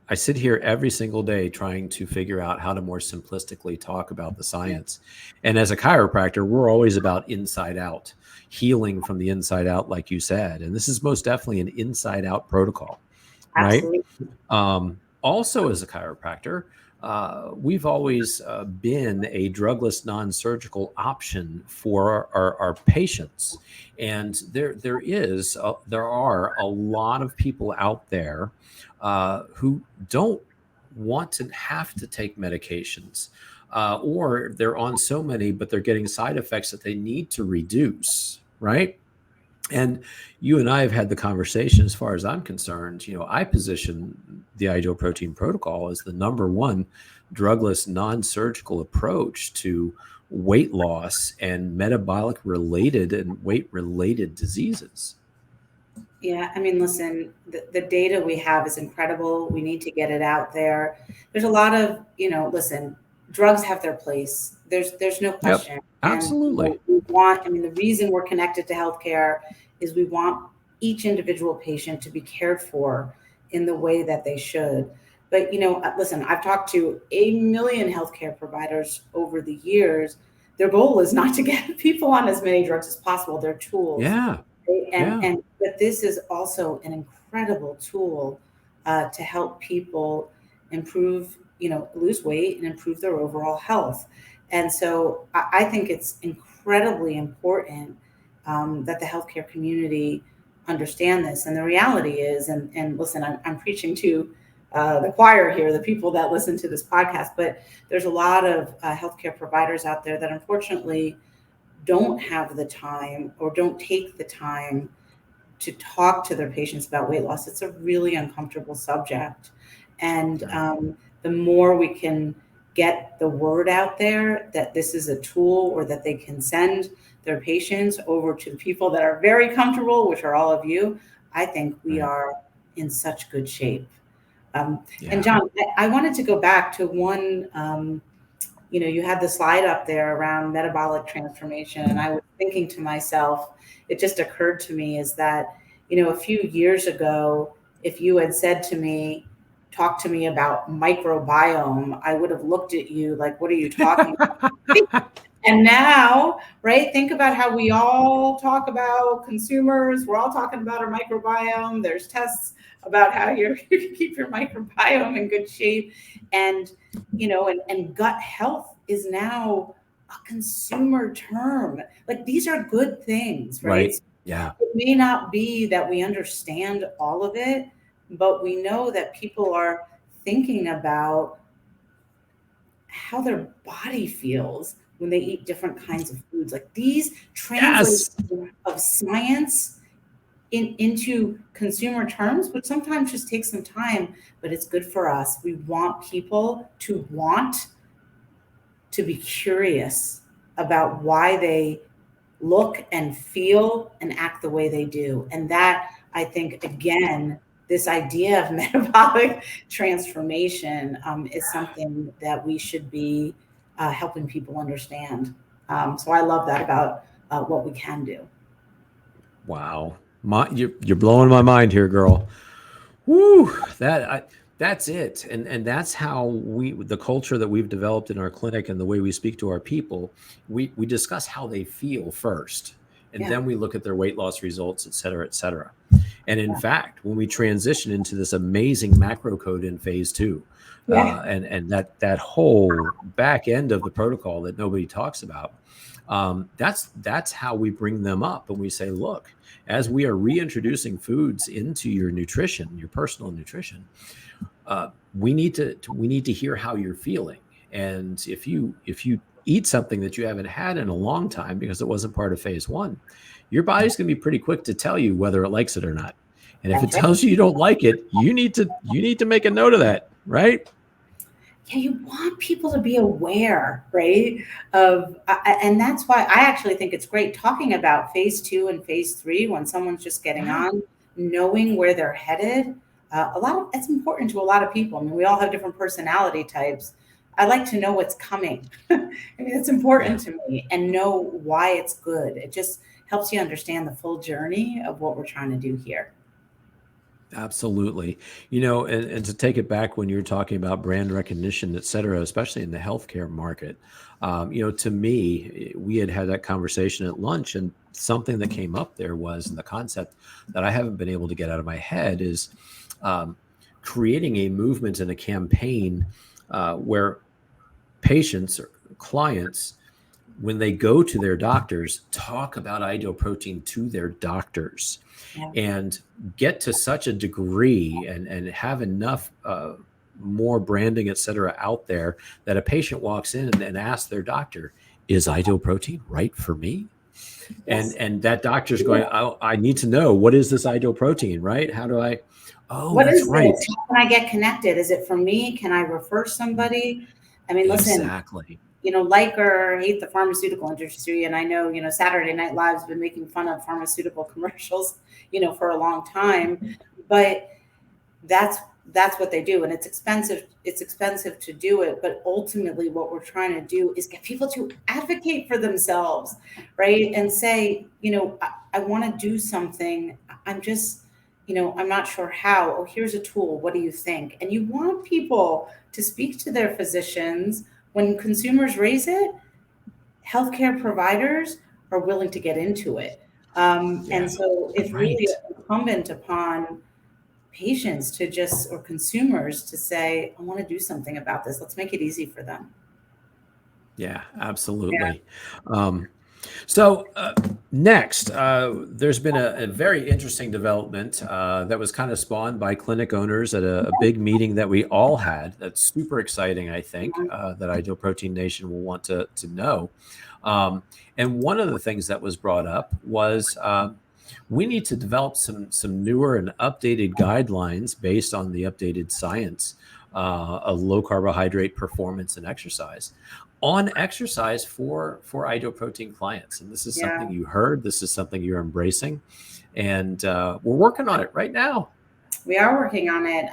I sit here every single day trying to figure out how to more simplistically talk about the Yeah, science. And as a chiropractor, we're always about inside out, healing from the inside out, like you said. And this is most definitely an inside out protocol, right? absolutely. Also, as a chiropractor, we've always been a drugless, non-surgical option for our patients, and there are a lot of people out there who don't want to have to take medications, or they're on so many, but they're getting side effects that they need to reduce, right? And you and I have had the conversation. As far as I'm concerned, I position the ideal protein protocol as the number one drugless, non-surgical approach to weight loss and metabolic related and weight related diseases. Yeah, I mean, listen, the data we have is incredible. We need to get it out there. There's a lot of, listen, drugs have their place. There's no Yep, question. And absolutely. we want, I mean, the reason we're connected to healthcare is we want each individual patient to be cared for in the way that they should. But, listen, I've talked to 1 million healthcare providers over the years. Their goal is not to get people on as many drugs as possible. They're tools. Yeah, and yeah. and but this is also an incredible tool to help people improve, lose weight and improve their overall health. And so I think it's incredibly important that the healthcare community understand this. And the reality is, and listen, I'm preaching to the choir here, the people that listen to this podcast, but there's a lot of healthcare providers out there that unfortunately don't have the time or don't take the time to talk to their patients about weight loss. It's a really uncomfortable subject. And the more we can get the word out there that this is a tool, or that they can send their patients over to the people that are very comfortable, which are all of you, I think we are in such good shape. And John, I wanted to go back to one, you had the slide up there around metabolic transformation. And I was thinking to myself, it just occurred to me is that, a few years ago, if you had said to me, talk to me about microbiome, I would have looked at you like, what are you talking about? And now, right, think about how we all talk about consumers. We're all talking about our microbiome. There's tests about how you keep your microbiome in good shape. And, and gut health is now a consumer term. Like, these are good things, right? Yeah. It may not be that we understand all of it, but we know that people are thinking about how their body feels when they eat different kinds of foods. Like, these translations of science into consumer terms, which sometimes just takes some time, but it's good for us. We want people to want to be curious about why they look and feel and act the way they do. And that, I think, again, this idea of metabolic transformation is something that we should be helping people understand. So I love that about what we can do. Wow. You're blowing my mind here, girl. Woo, that's it. And that's how the culture that we've developed in our clinic and the way we speak to our people, we discuss how they feel first. And then we look at their weight loss results, et cetera, et cetera. And in fact, when we transition into this amazing macro code in phase 2, and that whole back end of the protocol that nobody talks about, that's how we bring them up. And we say, look, as we are reintroducing foods into your nutrition, your personal nutrition, we need to hear how you're feeling. And if you eat something that you haven't had in a long time because it wasn't part of phase 1, your body's going to be pretty quick to tell you whether it likes it or not. And if it tells you don't like it, you need to make a note of that, right? Yeah, you want people to be aware, right? And that's why I actually think it's great talking about phase 2 and phase 3 when someone's just getting on, knowing where they're headed. It's important to a lot of people. I mean, we all have different personality types. I like to know what's coming. I mean, it's important to me, and know why it's good. It just helps you understand the full journey of what we're trying to do here. Absolutely. And to take it back when you're talking about brand recognition, et cetera, especially in the healthcare market, to me, we had that conversation at lunch, and something that came up there was the concept that I haven't been able to get out of my head is creating a movement and a campaign where patients or clients, when they go to their doctors, talk about ideal protein to their doctors, and get to such a degree and have enough more branding, et cetera, out there that a patient walks in and asks their doctor, is ideal protein right for me? And that doctor's going, I need to know, what is this ideal protein, right? How do I, what is right. This? How can I get connected? Is it for me? Can I refer somebody? I mean, listen, exactly. Like or hate the pharmaceutical industry. And I know, Saturday Night Live's been making fun of pharmaceutical commercials, for a long time, but that's what they do. And it's expensive. It's expensive to do it. But ultimately what we're trying to do is get people to advocate for themselves, right? And say, I want to do something. I'm just, I'm not sure how. Oh, here's a tool. What do you think? And you want people to speak to their physicians. When consumers raise it, healthcare providers are willing to get into it. And so it's really incumbent upon patients or consumers to say, I want to do something about this. Let's make it easy for them. Yeah, absolutely. Yeah. So next, there's been a very interesting development that was kind of spawned by clinic owners at a big meeting that we all had. That's super exciting, I think, that Ideal Protein Nation will want to know. And one of the things that was brought up was we need to develop some newer and updated guidelines based on the updated science of low carbohydrate performance and exercise on exercise for ideal protein clients. And this is something you heard, this is something you're embracing, and we're working on it right now. We are working on it.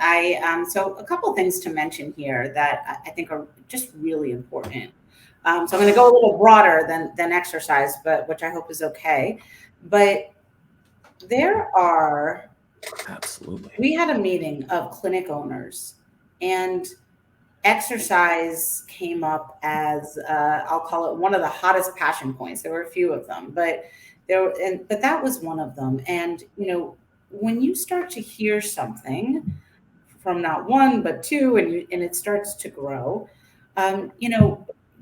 So a couple of things to mention here that I think are just really important. So I'm going to go a little broader than exercise, but which I hope is okay. But Absolutely. We had a meeting of clinic owners, and exercise came up as I'll call it one of the hottest passion points. There were a few of them, but that was one of them. And when you start to hear something from not one but two, and it starts to grow,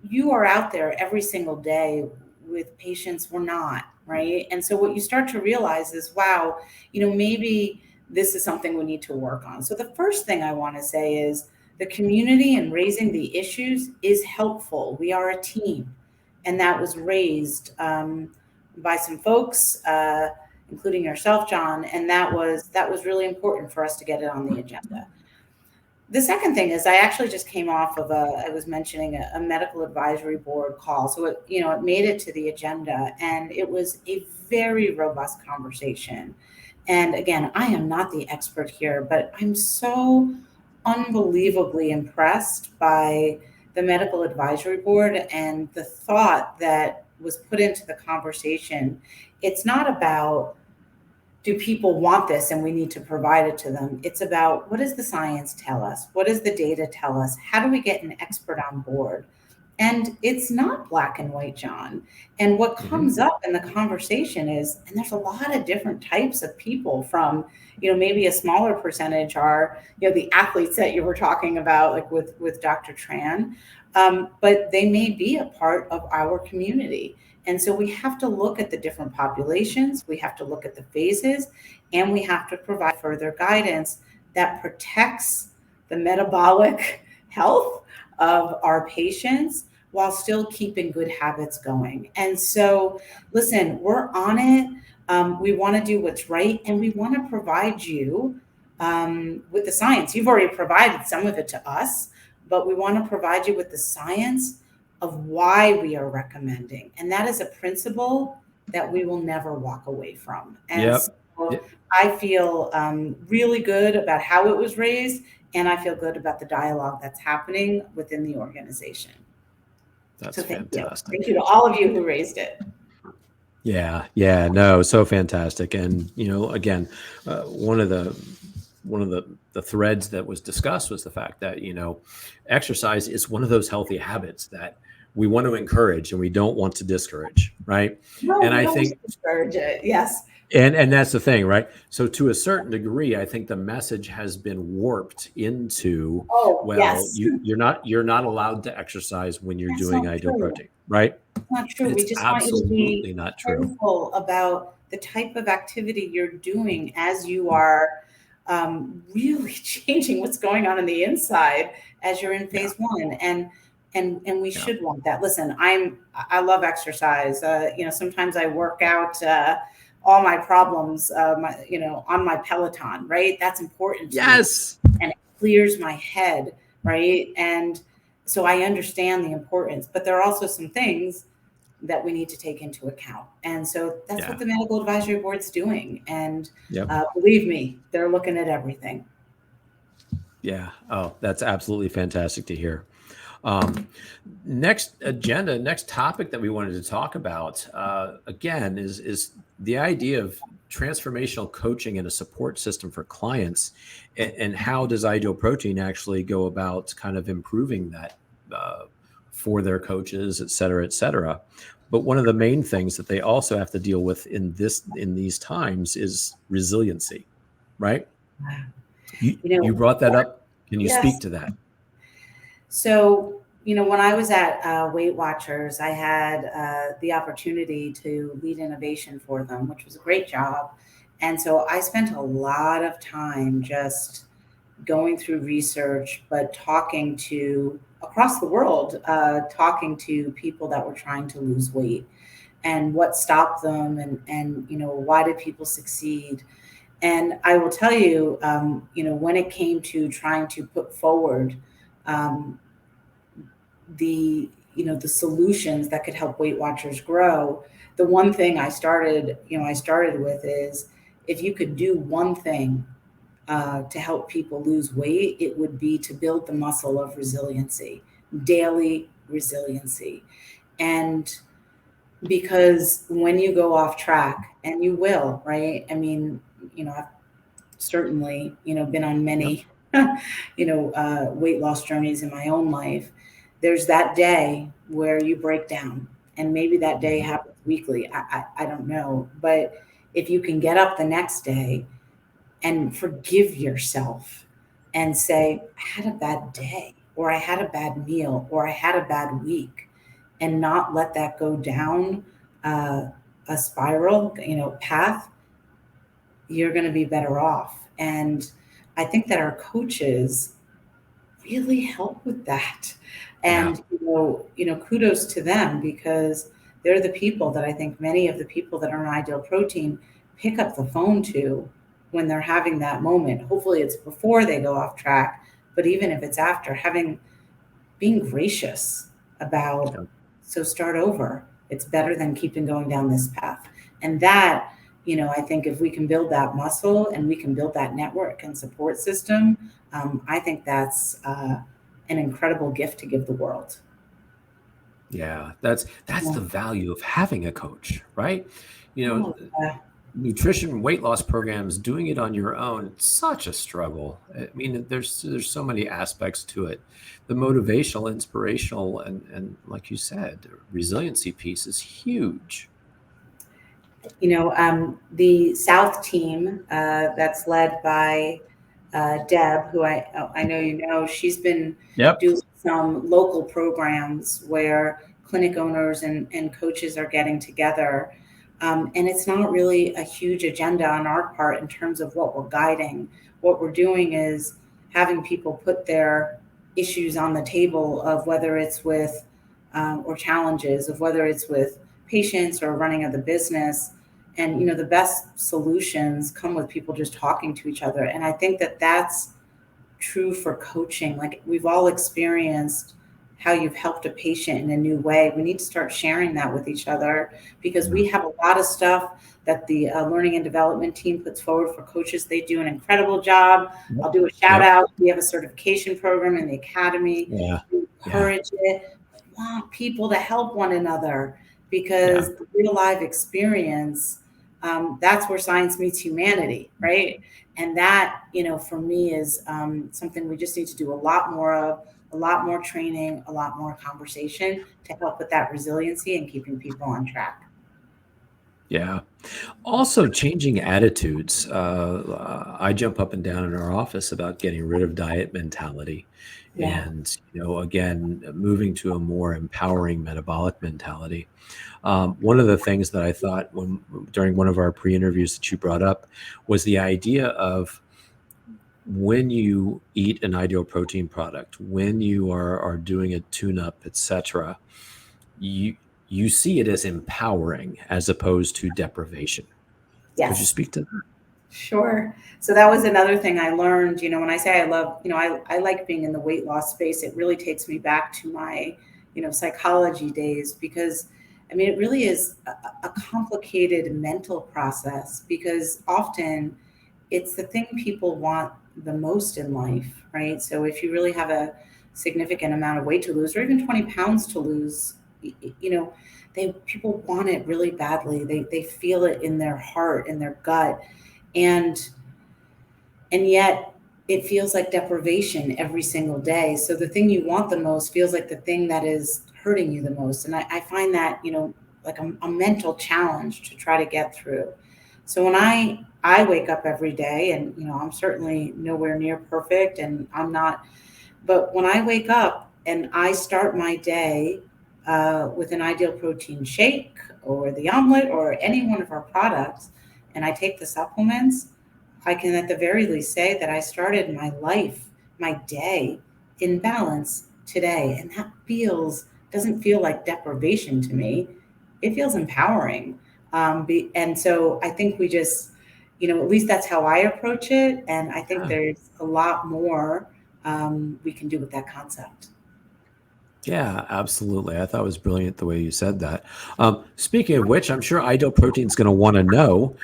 you are out there every single day with patients. We're not, right? And so what you start to realize is, wow, maybe this is something we need to work on. So the first thing I want to say is the community and raising the issues is helpful. We are a team, and that was raised by some folks, including yourself, John, and that was really important for us to get it on the agenda. The second thing is I actually just came off of I was mentioning a medical advisory board call. So it made it to the agenda, and it was a very robust conversation. And again, I am not the expert here, but I'm so unbelievably impressed by the medical advisory board and the thought that was put into the conversation. It's not about, do people want this and we need to provide it to them? It's about, what does the science tell us? What does the data tell us? How do we get an expert on board? And it's not black and white, John. And what comes up in the conversation is, and there's a lot of different types of people, from, maybe a smaller percentage are, the athletes that you were talking about, like with Dr. Tran, but they may be a part of our community. And so we have to look at the different populations, we have to look at the phases, and we have to provide further guidance that protects the metabolic health of our patients while still keeping good habits going. And so, listen, we're on it. We want to do what's right, and we want to provide you with the science. You've already provided some of it to us, but we want to provide you with the science of why we are recommending. And that is a principle that we will never walk away from. And so I feel really good about how it was raised, and I feel good about the dialogue that's happening within the organization. That's so thank fantastic. You. Thank you to all of you who raised it. Yeah, no, so fantastic. And again, one of the threads that was discussed was the fact that exercise is one of those healthy habits that we want to encourage and we don't want to discourage, right? No, and I think discourage it. Yes. And that's the thing, right? So to a certain degree, I think the message has been warped into, yes. you're not allowed to exercise when you're doing ideal protein, right? It's not true. It's we just absolutely want you to be not true. Careful about the type of activity you're doing as you are really changing what's going on the inside as you're in phase one. And we should want that. Listen, I love exercise. Sometimes I work out all my problems, on my Peloton, right? That's important to me. And it clears my head, right? And so I understand the importance, but there are also some things that we need to take into account. And so that's what the medical advisory board's doing. And believe me, they're looking at everything. Yeah. Oh, that's absolutely fantastic to hear. Next topic that we wanted to talk about, again, is the idea of transformational coaching and a support system for clients, and how does Ideal Protein actually go about kind of improving that for their coaches, et cetera, et cetera. But one of the main things that they also have to deal with in these times is resiliency, right? You brought that up. Can you speak to that? So When I was at Weight Watchers, I had the opportunity to lead innovation for them, which was a great job. And so I spent a lot of time just going through research, but talking to across the world, talking to people that were trying to lose weight and what stopped them, and why did people succeed. And I will tell you, when it came to trying to put forward um, the solutions that could help Weight Watchers grow, the one thing I started with is, if you could do one thing to help people lose weight, it would be to build the muscle of resiliency, daily resiliency. And because when you go off track, and you will, right? I mean, I've certainly, been on Yep. many, weight loss journeys in my own life. There's that day where you break down, and maybe that day Mhm. happens weekly. I don't know. But if you can get up the next day and forgive yourself and say, I had a bad day, or I had a bad meal, or I had a bad week, and not let that go down uh, a spiral, path, you're going to be better off. And I think that our coaches really help with that. Yeah. And kudos to them, because they're the people that I think many of the people that are on Ideal Protein pick up the phone to when they're having that moment. Hopefully it's before they go off track, but even if it's after, being gracious about, Yeah. so start over. It's better than keeping going down this path. And that, I think if we can build that muscle and we can build that network and support system, I think that's an incredible gift to give the world. Yeah. That's Yeah. the value of having a coach, right? You know, Oh, yeah. nutrition weight loss programs, doing it on your own, it's such a struggle. I mean, there's so many aspects to it. The motivational, inspirational, and like you said, the resiliency piece is huge. The South team that's led by Deb, who I know she's been Yep. doing some local programs where clinic owners and coaches are getting together. And it's not really a huge agenda on our part in terms of what we're guiding. What we're doing is having people put their issues on the table, of whether it's with, or challenges of whether it's with patients or running of the business. And the best solutions come with people just talking to each other. And I think that that's true for coaching. Like, we've all experienced how you've helped a patient in a new way. We need to start sharing that with each other, because Yeah. we have a lot of stuff that the learning and development team puts forward for coaches. They do an incredible job. Yep. I'll do a shout Yep. out. We have a certification program in the academy. Yeah. We Yeah. encourage it. We want people to help one another, Yeah. because the real life experience, that's where science meets humanity, right? And that, for me, is something we just need to do a lot more of, a lot more training, a lot more conversation to help with that resiliency and keeping people on track. Yeah. Also, changing attitudes. I jump up and down in our office about getting rid of diet mentality, Yeah. and again, moving to a more empowering metabolic mentality. One of the things that I thought during one of our pre-interviews that you brought up was the idea of, when you eat an ideal protein product, when you are doing a tune-up, etc., you you see it as empowering as opposed to deprivation. Could you Yes. speak to that? Sure. So that was another thing I learned. When I say I love, I like being in the weight loss space. It really takes me back to my, psychology days, because I mean, it really is a complicated mental process, because often it's the thing people want the most in life, right? So if you really have a significant amount of weight to lose, or even 20 pounds to lose, you know, people want it really badly. They feel it in their heart, in their gut, and yet it feels like deprivation every single day. So the thing you want the most feels like the thing that is hurting you the most. And I find that, like a mental challenge to try to get through. So when I wake up every day, and I'm certainly nowhere near perfect, and I'm not, but when I wake up, And I start my day with an Ideal Protein shake or the omelet or any one of our products, and I take the supplements, I can at the very least say that I started my life, my day in balance today. And that doesn't feel like deprivation to me. It feels empowering. And so I think we just, at least that's how I approach it. And I think there's a lot more we can do with that concept. Yeah, absolutely. I thought it was brilliant the way you said that. Speaking of which, I'm sure Ideal Protein's going to want to know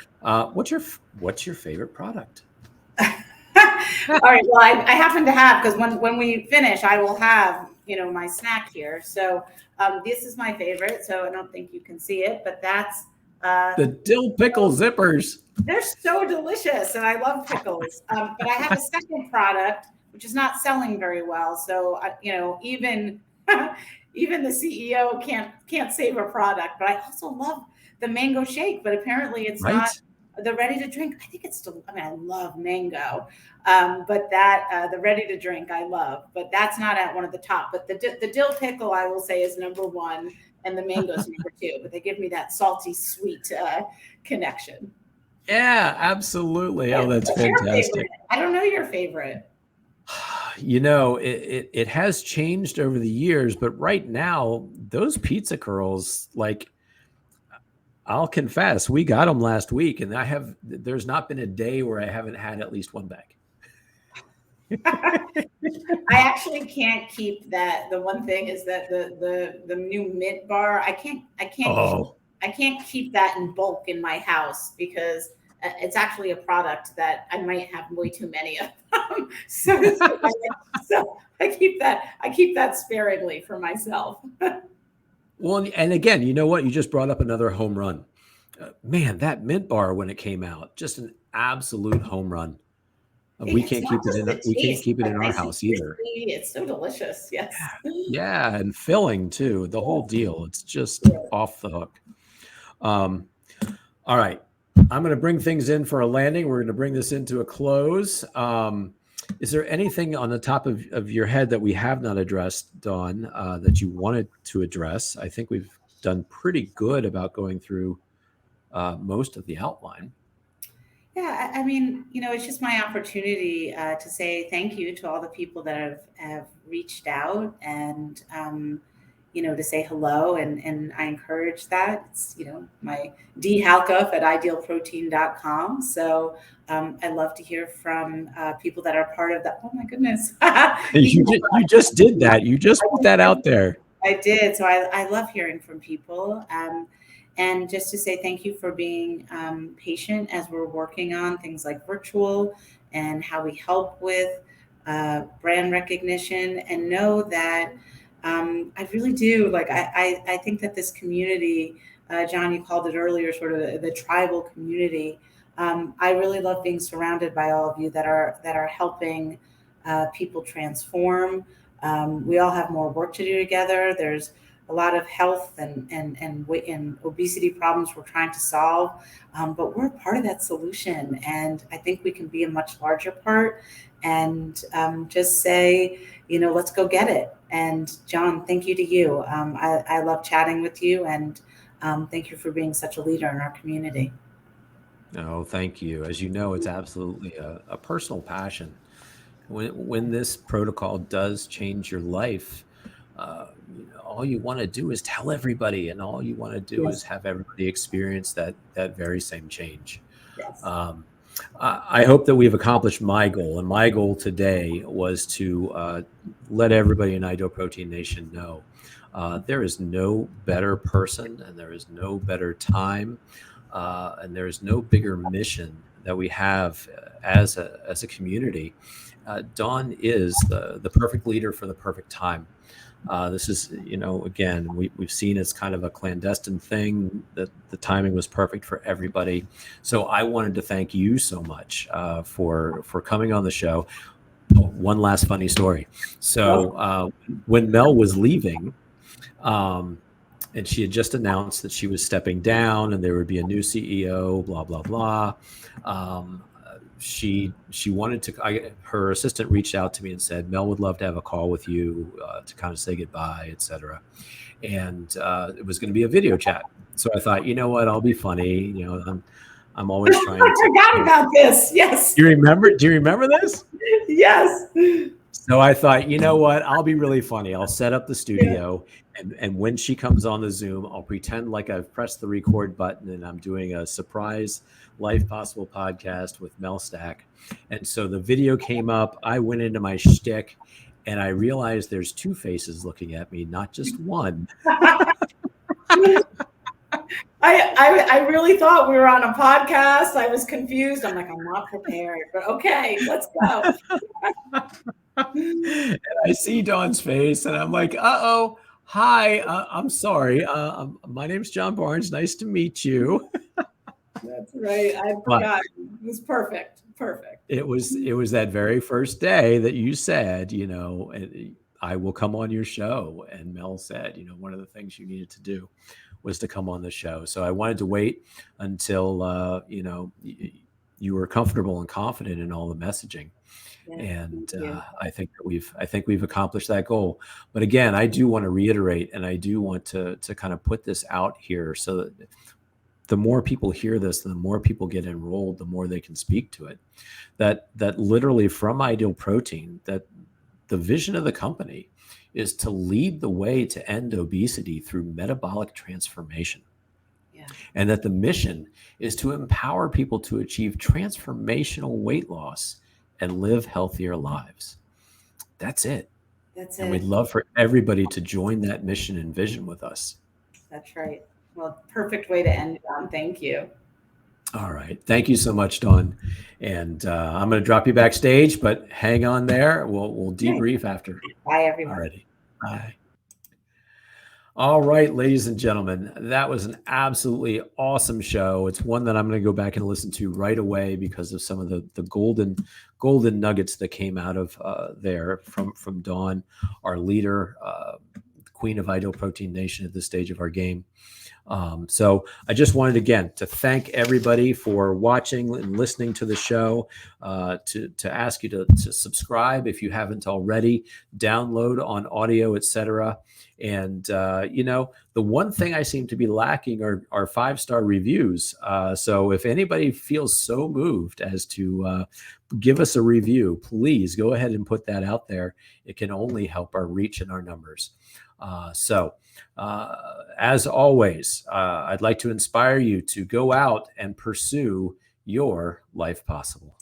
what's your favorite product? All right. Well, I happen to have, because when we finish, I will have my snack here. So this is my favorite. So I don't think you can see it, but that's the dill pickle zippers. They're so delicious, and I love pickles. But I have a second product which is not selling very well. So even even the CEO can't save a product. But I also love the mango shake. But apparently, it's not the ready to drink. I think it's still. I mean, I love mango, but that the ready to drink I love. But that's not at one of the top. But the dill pickle I will say is number one, and the mango's number two. But they give me that salty sweet connection. Yeah, absolutely. Oh, that's fantastic. I don't know your favorite. It has changed over the years, but right now, those pizza curls, like, I'll confess, we got them last week, and there's not been a day where I haven't had at least one bag. I actually can't keep that. The one thing is that the new mint bar, I can't keep that in bulk in my house because it's actually a product that I might have way too many of. So I keep that sparingly for myself. Well, and again, you know what? You just brought up another home run. Man, that mint bar when it came out, just an absolute home run. We can't keep it in our house either. It's so delicious. Yes. Yeah, and filling too. The whole deal. It's just off the hook. All right. I'm going to bring things in for a landing. We're going to bring this into a close. Is there anything on the top of your head that we have not addressed, Dawn, that you wanted to address? I think we've done pretty good about going through most of the outline. Yeah, I mean, it's just my opportunity to say thank you to all the people that have reached out and, to say hello. And I encourage that. It's, my Halkuff at idealprotein.com. So I love to hear from people that are part of that. Oh, my goodness. You just did that. You just put that out there. I did. So I love hearing from people. And just to say thank you for being patient as we're working on things like virtual and how we help with brand recognition, and know that I really do. Like, I think that this community, John, you called it earlier, sort of the tribal community. I really love being surrounded by all of you that are helping people transform. We all have more work to do together. There's a lot of health and obesity problems we're trying to solve, but we're part of that solution. And I think we can be a much larger part and just say, let's go get it. And John, thank you to you. I love chatting with you, and thank you for being such a leader in our community. No, thank you. As you know, it's absolutely a personal passion. When this protocol does change your life, all you want to do is tell everybody, and all you want to do is have everybody experience that very same change. Yes. I hope that we've accomplished my goal, and my goal today was to let everybody in Ideal Protein Nation know there is no better person, and there is no better time, and there is no bigger mission that we have as a community. Dawn is the perfect leader for the perfect time. This is, again, we've seen it's kind of a clandestine thing, that the timing was perfect for everybody. So I wanted to thank you so much for coming on the show. One last funny story. So when Mel was leaving, and she had just announced that she was stepping down and there would be a new CEO, blah, blah, blah. she wanted to, her assistant reached out to me and said, Mel would love to have a call with you to kind of say goodbye, etc. And it was going to be a video chat. So I thought, you know what, I'll be funny. You know, I'm always trying to. I forgot about this. Yes. Do you remember this? Yes. So I thought, you know what, I'll be really funny. I'll set up the studio, and when she comes on the Zoom, I'll pretend like I've pressed the record button and I'm doing a surprise Life Possible podcast with Mel Stack. And so the video came up. I went into my shtick, and I realized there's two faces looking at me, not just one. I really thought we were on a podcast. I was confused. I'm like, I'm not prepared, but okay, let's go. And I see Dawn's face, and I'm like, uh-oh, hi, I'm sorry. My name's John Barnes. Nice to meet you. That's right. I forgot. It was perfect. Perfect. It was that very first day that you said, you know, I will come on your show. And Mel said, you know, one of the things you needed to do was to come on the show. So I wanted to wait until, you know, you were comfortable and confident in all the messaging. Yeah, and I think we've accomplished that goal. But again, I do want to reiterate, and I do want to kind of put this out here so that the more people hear this, the more people get enrolled, the more they can speak to it. That literally from Ideal Protein, that the vision of the company is to lead the way to end obesity through metabolic transformation. Yeah. And that the mission is to empower people to achieve transformational weight loss and live healthier lives. That's it. That's it. And we'd love for everybody to join that mission and vision with us. That's right. Well, perfect way to end, Dawn. Thank you. All right. Thank you so much, Dawn. And I'm going to drop you backstage, but hang on there. We'll debrief after. Bye, everyone. Alrighty. Bye. All right, ladies and gentlemen, that was an absolutely awesome show. It's one that I'm going to go back and listen to right away because of some of the golden nuggets that came out of there from Dawn, our leader, queen of Ideal Protein Nation at this stage of our game. So I just wanted, again, to thank everybody for watching and listening to the show, to ask you to subscribe if you haven't already, download on audio, etc. And, you know, the one thing I seem to be lacking are 5-star reviews. So if anybody feels so moved as to give us a review, please go ahead and put that out there. It can only help our reach and our numbers. As always, I'd like to inspire you to go out and pursue your life possible.